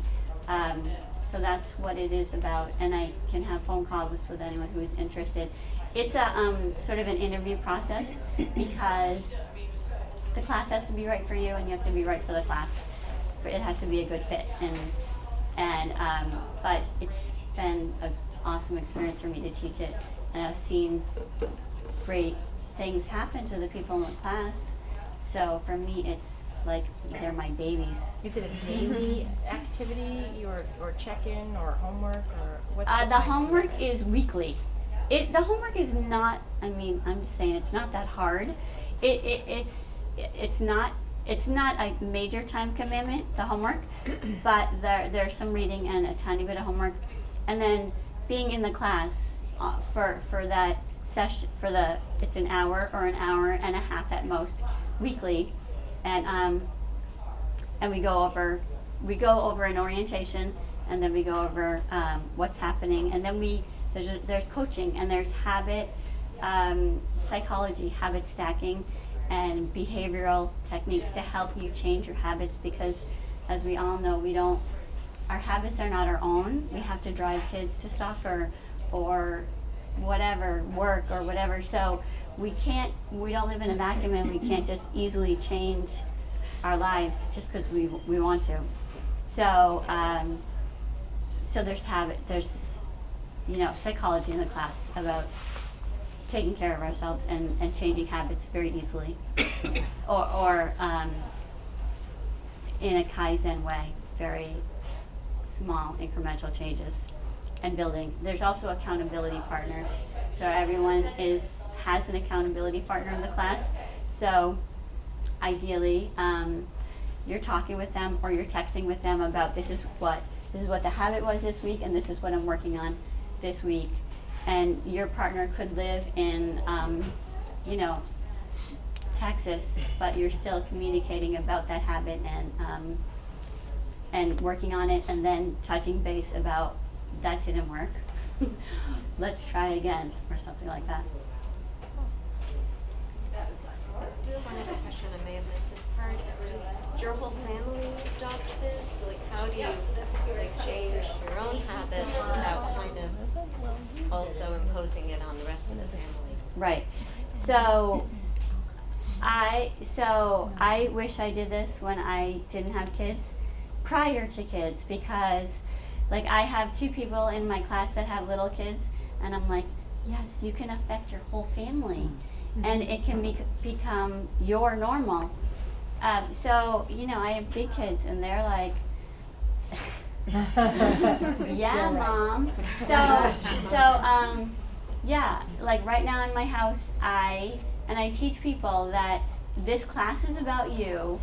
So that's what it is about, and I can have phone calls with anyone who is interested. It's a sort of an interview process, because the class has to be right for you, and you have to be right for the class. It has to be a good fit, but it's been an awesome experience for me to teach it, and I've seen great things happen to the people in the class. So for me, it's like they're my babies. Is it a daily activity, or check-in, or homework, or what's The time homework for that? is weekly. The homework is not, I'm just saying, it's not that hard. It's not a major time commitment, the homework, but there's some reading and a tiny bit of homework. And then being in the class for that session it's an hour or an hour and a half at most weekly, and we go over an orientation, and then we go over what's happening, and then there's coaching, and there's habit psychology, habit stacking, and behavioral techniques to help you change your habits, because as we all know, our habits are not our own. We have to drive kids to soccer or whatever, work or whatever, so we don't live in a vacuum, and we can't just easily change our lives just because we want to. So there's psychology in the class about taking care of ourselves and changing habits very easily, or in a Kaizen way, very small incremental changes, and building. There's also accountability partners, so everyone has an accountability partner in the class. So ideally, you're talking with them or you're texting with them about this is what the habit was this week, and this is what I'm working on this week. And your partner could live in, Texas, but you're still communicating about that habit and working on it, and then touching base about that didn't work. Let's try again, or something like that. I do have one other question. I may have missed this part. Did your whole family adopt this? Like, how do you change your own habits without kind of also imposing it on the rest of the family? Right. So I wish I did this when I didn't have kids, prior to kids, because like I have 2 people in my class that have little kids, and I'm like, yes, you can affect your whole family, and it can become your normal. So I have big kids, and they're like, yeah, Mom. Yeah, like right now in my house, I teach people that this class is about you.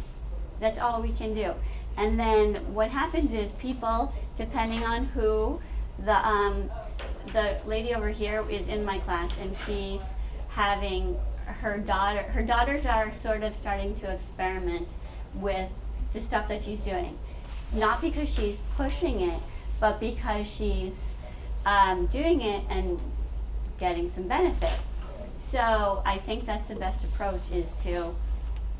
That's all we can do. And then what happens is people, depending on who, the lady over here is in my class, and she's having her daughters are sort of starting to experiment with the stuff that she's doing. Not because she's pushing it, but because she's doing it and getting some benefit. So I think that's the best approach, is to,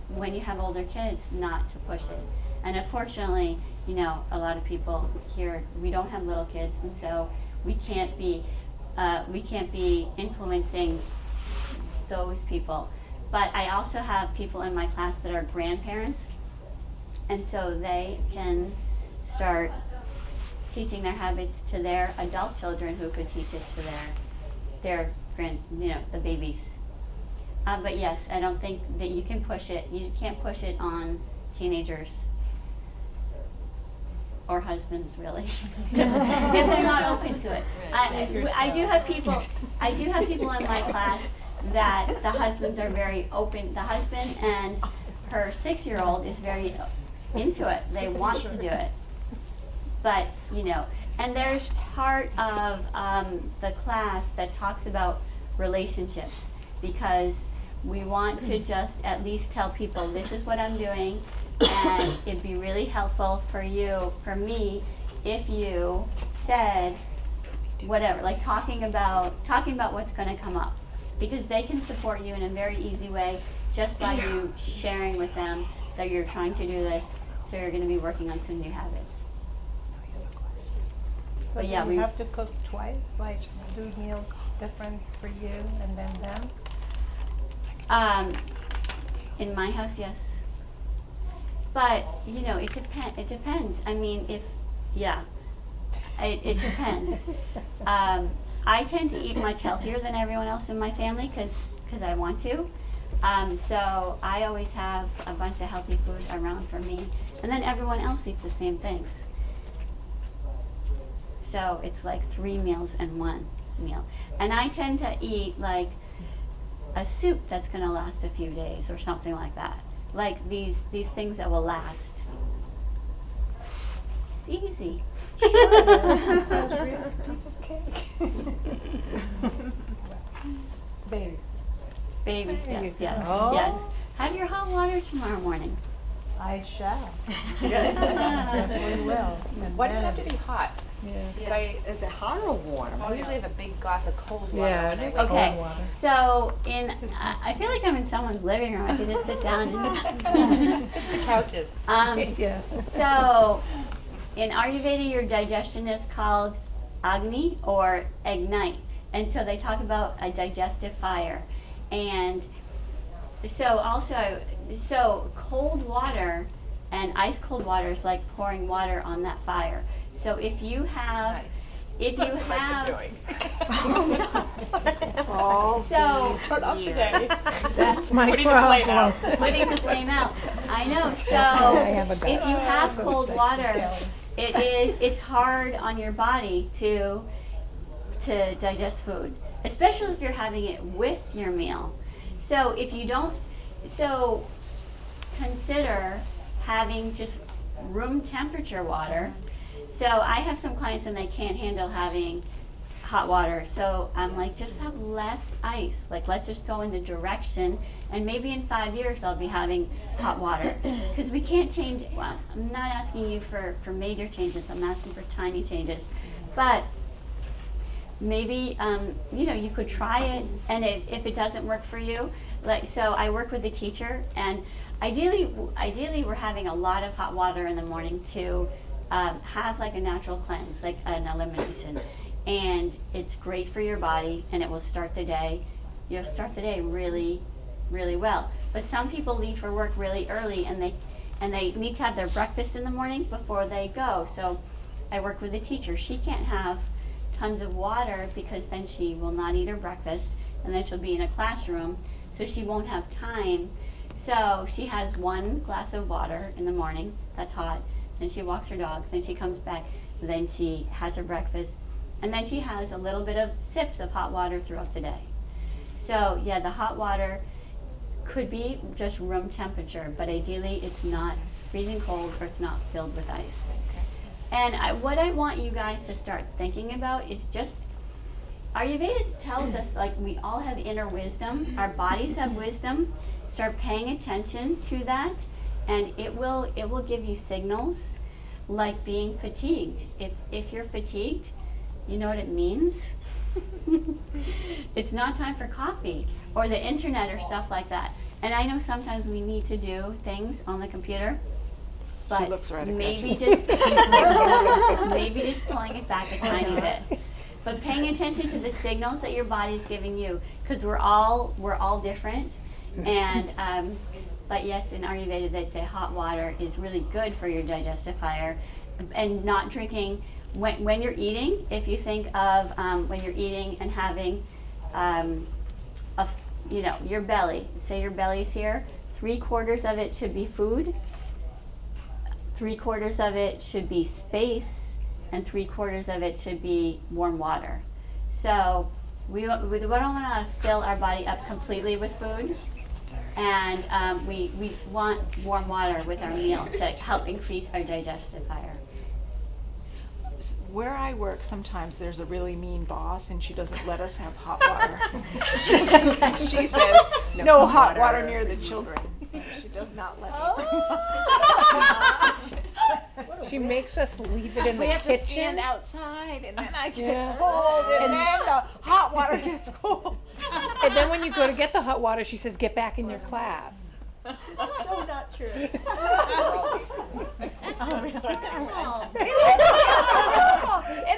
when you have older kids, not to push it. And unfortunately, a lot of people here, we don't have little kids, and so we can't be influencing those people. But I also have people in my class that are grandparents, and so they can start teaching their habits to their adult children, who could teach it to their the babies. But yes, I don't think that you can push it. You can't push it on teenagers or husbands, really, if they're not open to it. I do have people in my class that the husbands are very open. The husband and her 6-year-old is very into it. They want to do it. But, and there's part of the class that talks about relationships, because we want to just at least tell people, this is what I'm doing, and it'd be really helpful for me, if you said whatever, like talking about what's going to come up, because they can support you in a very easy way just by you sharing with them that you're trying to do this, so you're going to be working on some new habits. But yeah, we have to cook twice, like do meals different for you and then them? In my house, yes. But, it depends. I mean, it depends. I tend to eat much healthier than everyone else in my family, because I want to. So I always have a bunch of healthy food around for me, and then everyone else eats the same things. So it's like 3 meals in 1 meal. And I tend to eat like a soup that's going to last a few days, or something like that. Like these things that will last. It's easy. Sounds real piece of cake. Babies. Baby steps, yes, Oh. yes. Have your hot water tomorrow morning. I shall. Good. Definitely will. Why does it have to be hot? Yeah. 'Cause I Is it hot or warm? usually have a big glass of cold water Yeah, when I I wake think up. Okay, cold water. so I feel like I'm in someone's living room. I could just sit down and. It's the couches. Yeah. So, in Ayurveda, your digestion is called Agni or Ignite. And so they talk about a digestive fire. And so cold water and ice cold water is like pouring water on that fire. So if you have, Nice. if you That's what I've been have, doing. so Start off the day. That's my Putting the flame problem. out. putting the flame out. I know. why So I have a gut. if you have So cold sexy, water, Kelly. it's hard on your body to digest food, especially if you're having it with your meal. So if you don't, so consider having just room temperature water. So I have some clients and they can't handle having hot water. So I'm like, just have less ice. Like, let's just go in the direction, and maybe in 5 years I'll be having hot water. Because we can't change, well, I'm not asking you for major changes, I'm asking for tiny changes. But maybe, you could try it, and if it doesn't work for you, like, so I work with a teacher, and ideally we're having a lot of hot water in the morning to have like a natural cleanse, like an elimination. And it's great for your body, and it will start the day, really, really well. But some people leave for work really early, and they need to have their breakfast in the morning before they go. So I work with a teacher. She can't have tons of water because then she will not eat her breakfast, and then she'll be in a classroom, so she won't have time. So she has one glass of water in the morning that's hot, then she walks her dog, then she comes back, then she has her breakfast, and then she has a little bit of sips of hot water throughout the day. So yeah, the hot water could be just room temperature, but ideally it's not freezing cold or it's not filled with ice. And what I want you guys to start thinking about is just, Ayurveda tells us like we all have inner wisdom, our bodies have wisdom. Start paying attention to that, and it will give you signals like being fatigued. If you're fatigued, you know what it means? It's not time for coffee or the internet or stuff like that. And I know sometimes we need to do things on the computer, but maybe just maybe just pulling it back a tiny bit. But paying attention to the signals that your body's giving you, because we're all different. And but yes, in Ayurveda they'd say hot water is really good for your digestive fire, and not drinking when you're eating. If you think of when you're eating and having your belly, say your belly's here, 3/4 of it should be food, 3/4 of it should be space, and 3/4 of it should be warm water. So we don't want to fill our body up completely with food, and we want warm water with our meal to help increase our digestive fire. Where I work, sometimes there's a really mean boss, and she doesn't let us have hot water. She says, no hot water near the children. She does not let me. She makes us leave it in We the have to kitchen. stand outside, and then I get Yeah. cold, and then the hot water gets cold. And then when you go to get the hot water, she says, get back in your class. It's so not true. And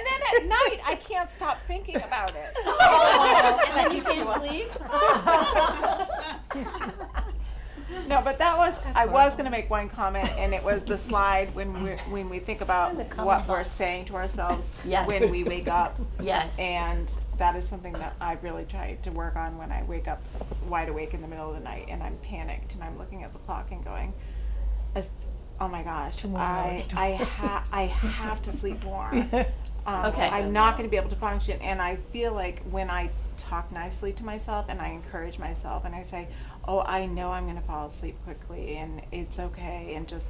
then at night, I can't stop thinking about it. And then you can't sleep? No, but that was, I was going to make one comment, and it was the slide when we think about what we're saying to ourselves Yes. when we wake up. Yes. And that is something that I've really tried to work on when I wake up wide awake in the middle of the night and I'm panicked and I'm looking at the clock and going, oh my gosh, 2 more hours. I have to sleep more. Okay. I'm not going to be able to function. And I feel like when I talk nicely to myself and I encourage myself and I say, oh, I know I'm going to fall asleep quickly and it's okay, and just,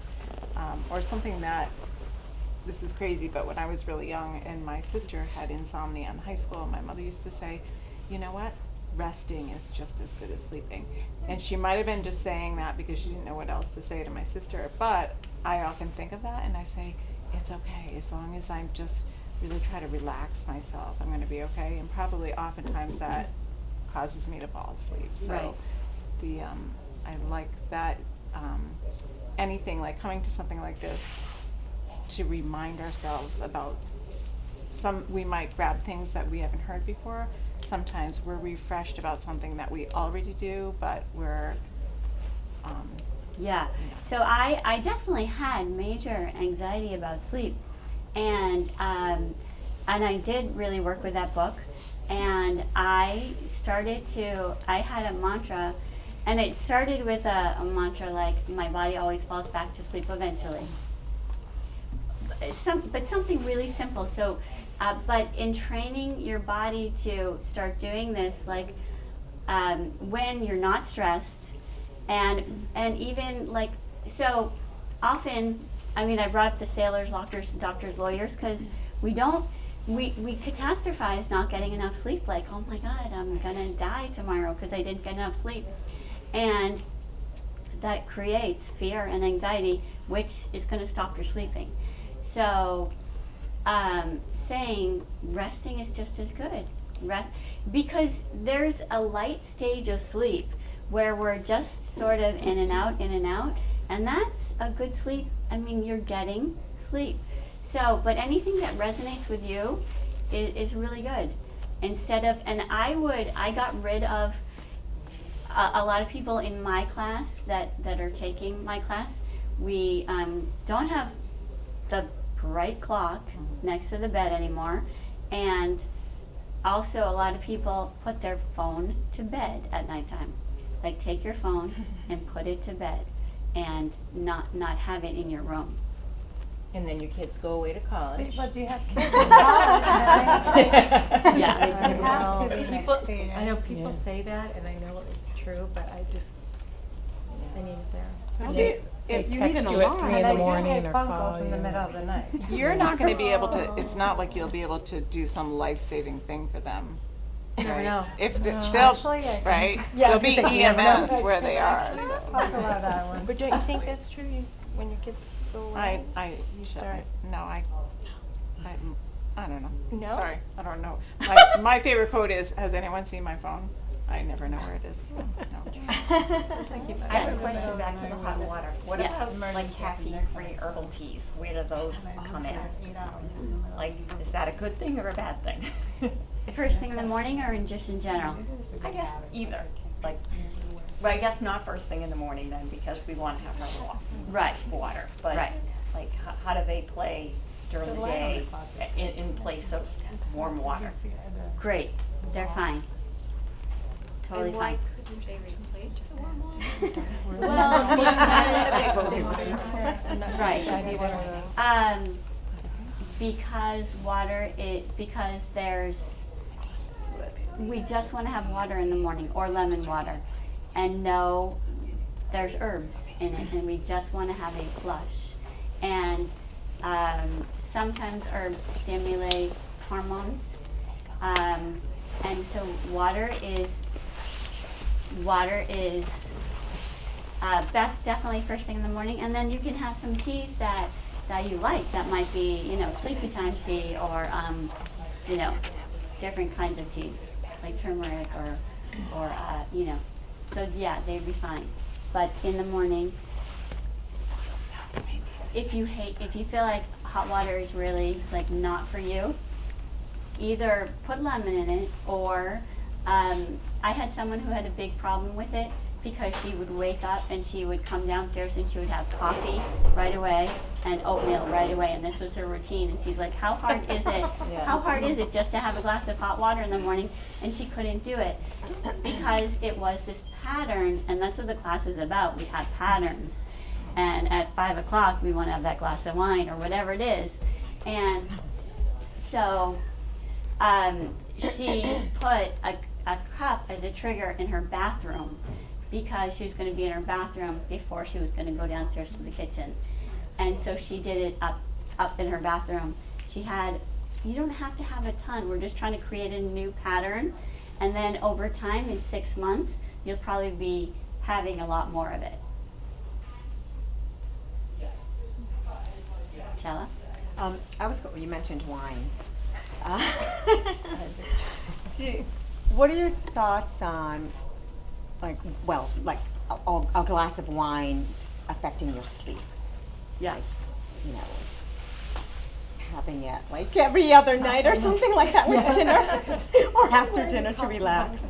or something that, this is crazy, but when I was really young and my sister had insomnia in high school, my mother used to say, you know what, resting is just as good as sleeping. And she might have been just saying that because she didn't know what else to say to my sister, but I often think of that and I say, it's okay, as long as I'm just really try to relax myself, I'm gonna be okay. And probably oftentimes that causes me to fall asleep. So Right. I like that, anything like coming to something like this to remind ourselves about we might grab things that we haven't heard before. Sometimes we're refreshed about something that we already do, but we're, Yeah. So I definitely had major anxiety about sleep, and I did really work with that book, and I had a mantra, and it started with a mantra like, my body always falls back to sleep eventually. But something really simple. So, but in training your body to start doing this, like when you're not stressed, and even like, so often, I mean, I brought up the sailors, doctors, lawyers, because we catastrophize not getting enough sleep, like, oh my God, I'm gonna die tomorrow because I didn't get enough sleep. And that creates fear and anxiety, which is gonna stop your sleeping. So, saying resting is just as good. Because there's a light stage of sleep where we're just sort of in and out, and that's a good sleep. I mean, you're getting sleep. So, but anything that resonates with you is really good. I got rid of a lot of people in my class that are taking my class. We don't have the bright clock next to the bed anymore, and also a lot of people put their phone to bed at nighttime. Like, take your phone and put it to bed, and not have it in your room. And then your kids go away to college. But you have kids in college, and Yeah. It has to be people, I know people say that, and I know it's true, but I need it there. But They if you text need an you at alarm, 3 in the morning or phone call calls in the you. middle of the night. you're not going to be able to. It's not like you'll be able to do some life-saving thing for them. You never right? know. If No. they'll Actually, I can- right, Yeah, I there'll was be gonna say, you never know. EMS where they are. So. Talk about that one. But don't you think that's true when your kids go away? I start- no, I don't know. No? Sorry, I don't know. My favorite quote is, "Has anyone seen my phone? I never know where it is." So, no. I have a question back to the hot water. What Yeah. about like caffeine-free herbal teas? Where do those come in? Like, is that a good thing or a bad thing? First thing in the morning, or just in general? I guess either. Like, well, I guess not first thing in the morning then, because we want to have our Right. water. But Right. like, how do they play during the day in place of warm water? Great. They're fine. Totally And why fine. couldn't they replace the warm water? Well, because we just want to have water in the morning, or lemon water, and no, there's herbs in it, and we just want to have a flush. And sometimes herbs stimulate hormones, and so water is best definitely first thing in the morning, and then you can have some teas that you like. That might be, sleepy time tea, or different kinds of teas like turmeric or so yeah, they'd be fine. But in the morning, if you feel like hot water is really like not for you, either put lemon in it, or I had someone who had a big problem with it because she would wake up and she would come downstairs and she would have coffee right away and oatmeal right away, and this was her routine. And she's like, how hard is it? How hard is it just to have a glass of hot water in the morning? And she couldn't do it because it was this pattern, and that's what the class is about. We have patterns, and at 5 o'clock we want to have that glass of wine or whatever it is. And so she put a cup as a trigger in her bathroom, because she was going to be in her bathroom before she was going to go downstairs to the kitchen. And so she did it up in her bathroom. You don't have to have a ton. We're just trying to create a new pattern. And then over time, in 6 months, you'll probably be having a lot more of it. Chella? You mentioned wine. What are your thoughts on, like a glass of wine affecting your sleep? Yeah. You know, having it like every other night or something like that with dinner or after dinner to relax.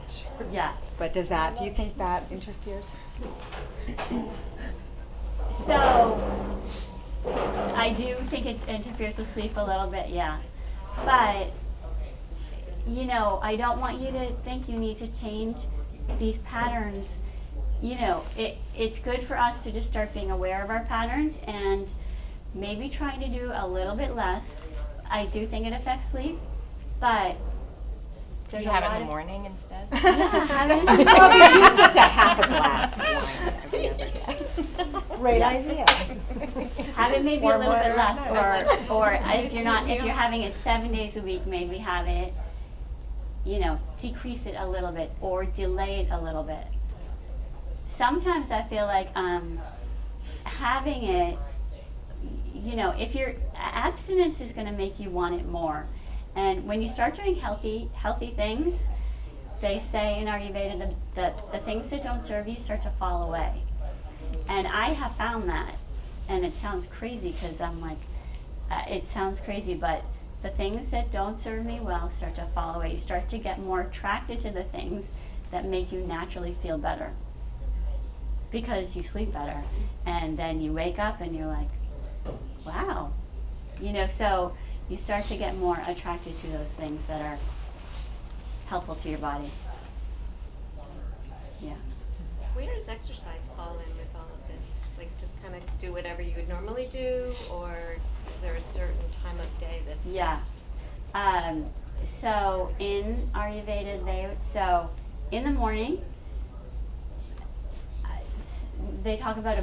Yeah. But do you think that interferes? So, I do think it interferes with sleep a little bit, yeah. But, you know, I don't want you to think you need to change these patterns. You know, it's good for us to just start being aware of our patterns and maybe trying to do a little bit less. I do think it affects sleep, but Do there's you a have it lot in the of morning instead? Yeah, have it. Well, we used it to half a glass of wine every other day. Great idea. Have it maybe a Warm little bit weather at less, or if you're having it 7 days a week, maybe have it, you know, decrease it a little bit or delay it a little bit. Sometimes I feel like having it, you know, if your abstinence is going to make you want it more, and when you start doing healthy things, they say in Ayurveda the things that don't serve you start to fall away. And I have found that, and it sounds crazy because I'm like, it sounds crazy, but the things that don't serve me well start to fall away. You start to get more attracted to the things that make you naturally feel better because you sleep better. And then you wake up and you're like, wow. You know, so you start to get more attracted to those things that are helpful to your body. Yeah. Where does exercise fall in with all of this? Like, just kind of do whatever you would normally do, or is there a certain time of day that's Yeah. best? So in Ayurveda, so in the morning, they talk about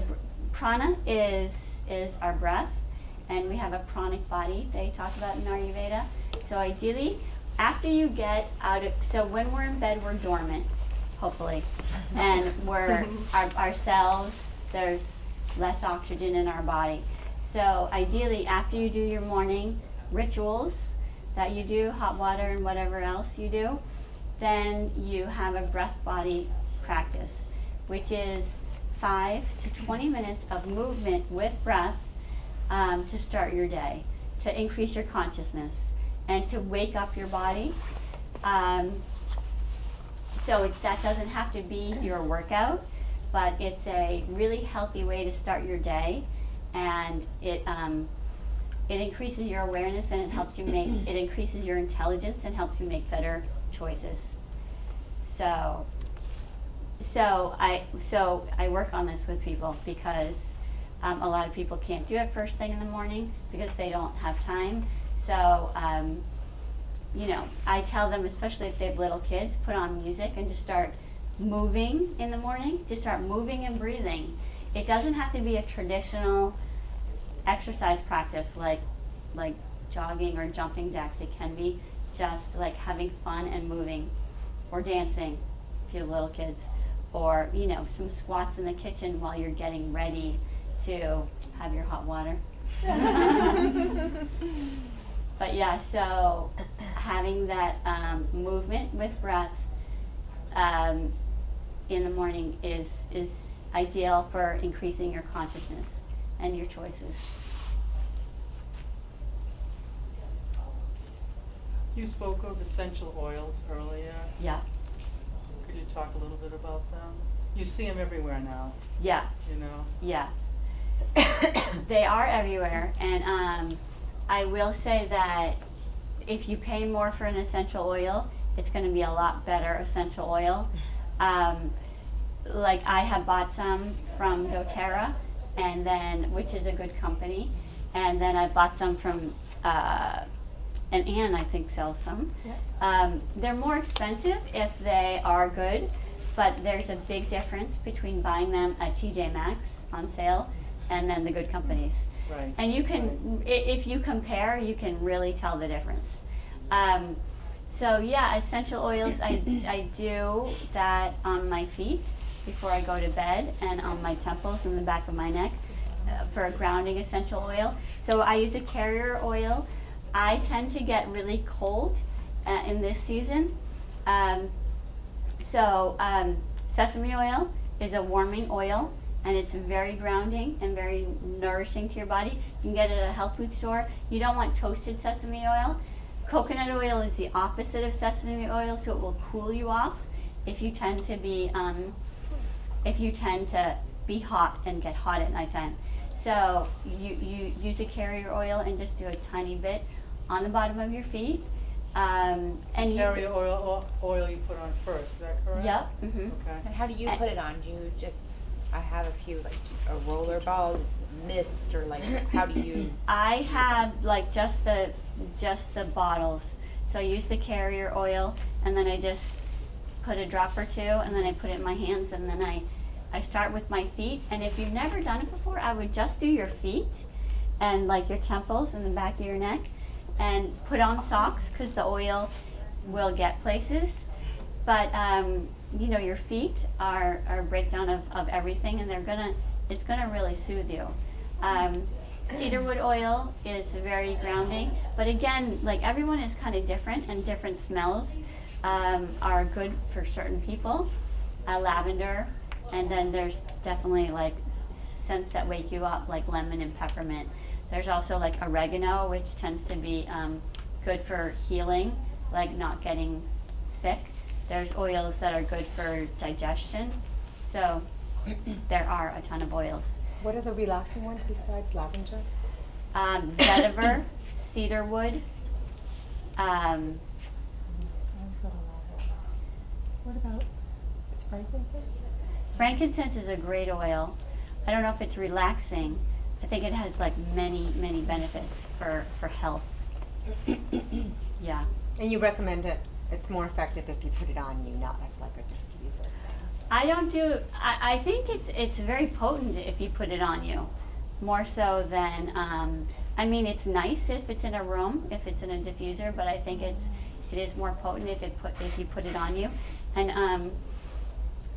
prana is our breath, and we have a pranic body they talk about in Ayurveda. So ideally, after you get out of, so when we're in bed, we're dormant, hopefully, and we're our cells, there's less oxygen in our body. So ideally, after you do your morning rituals that you do, hot water and whatever else you do, then you have a breath body practice, which is 5 to 20 minutes of movement with breath to start your day, to increase your consciousness and to wake up your body. So that doesn't have to be your workout, but it's a really healthy way to start your day, and it increases your awareness, and it helps you it increases your intelligence and helps you make better choices. So I work on this with people because a lot of people can't do it first thing in the morning because they don't have time. So you know, I tell them, especially if they have little kids, put on music and just start moving in the morning. Just start moving and breathing. It doesn't have to be a traditional exercise practice like jogging or jumping jacks. It can be just like having fun and moving, or dancing if you have little kids, or you know, some squats in the kitchen while you're getting ready to have your hot water. But yeah, so having that movement with breath in the morning is ideal for increasing your consciousness and your choices. You spoke of essential oils earlier. Yeah. Could you talk a little bit about them? You see them everywhere now, Yeah. you know? Yeah. They are everywhere, and I will say that if you pay more for an essential oil, it's going to be a lot better essential oil. Like I have bought some from doTERRA, and then, which is a good company, and then I bought some from and Anne I think sells some. They're more expensive if they are good, but there's a big difference between buying them at TJ Maxx on sale and then the good companies. Right. And you can, if you compare, you can really tell the difference. So yeah, essential oils, I do that on my feet before I go to bed and on my temples and the back of my neck for a grounding essential oil. So I use a carrier oil. I tend to get really cold in this season. Sesame oil is a warming oil, and it's very grounding and very nourishing to your body. You can get it at a health food store. You don't want toasted sesame oil. Coconut oil is the opposite of sesame oil, so it will cool you off if you tend to be hot and get hot at nighttime. So you use a carrier oil and just do a tiny bit on the bottom of your feet. And Carrier oil you put on first, is that correct? Yep. Mm-hmm. Okay. And how do you put it on? Do you just, I have a few, like a roller ball, mist, or like, how do you? I have like just the bottles. So I use the carrier oil, and then I just put a drop or two, and then I put it in my hands, and then I start with my feet. And if you've never done it before, I would just do your feet and like your temples and the back of your neck, and put on socks because the oil will get places. But your feet are a breakdown of everything, and it's gonna really soothe you. Cedarwood oil is very grounding, but again, like everyone is kind of different, and different smells are good for certain people. Lavender, and then there's definitely like scents that wake you up, like lemon and peppermint. There's also like oregano, which tends to be good for healing, like not getting sick. There's oils that are good for digestion. So there are a ton of oils. What are the relaxing ones besides lavender? Vetiver, cedarwood. What about frankincense? Frankincense is a great oil. I don't know if it's relaxing. I think it has like many, many benefits for health. Yeah. And you recommend it? It's more effective if you put it on you, not as like a diffuser. I think it's very potent if you put it on you, more so than, it's nice if it's in a room, if it's in a diffuser, but I think it is more potent if you put it on you. And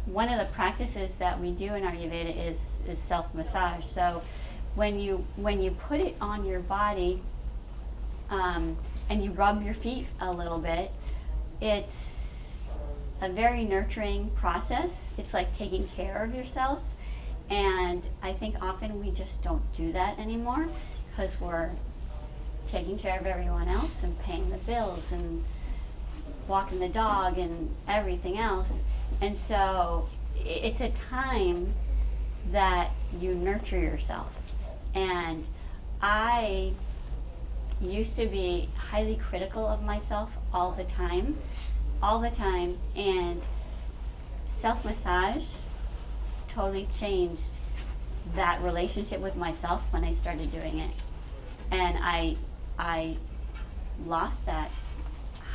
one of the practices that we do in Ayurveda is self-massage. So when you put it on your body, and you rub your feet a little bit, it's a very nurturing process. It's like taking care of yourself, and I think often we just don't do that anymore because we're taking care of everyone else and paying the bills and walking the dog and everything else. And so it's a time that you nurture yourself. And I used to be highly critical of myself all the time, and self-massage totally changed that relationship with myself when I started doing it. And I lost that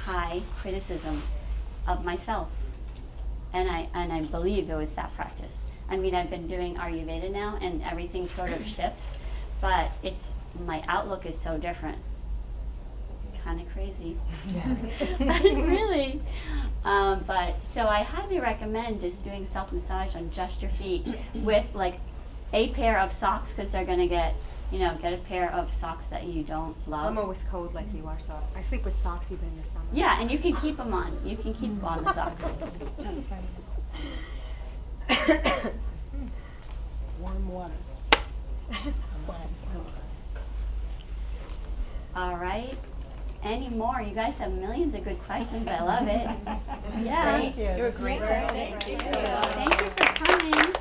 high criticism of myself. And I believe it was that practice. I've been doing Ayurveda now, and everything sort of shifts, but my outlook is so different. Kind of crazy. Really. But so I highly recommend just doing self-massage on just your feet with like a pair of socks, because they're going to get a pair of socks that you don't love. I'm always cold like you are, so I sleep with socks even in the summer. Yeah, and you can keep them on. You can keep on the socks. Warm water. All right. Any more? You guys have millions of good questions. I love it. Yeah. Thank you. You were great. Thank you for coming.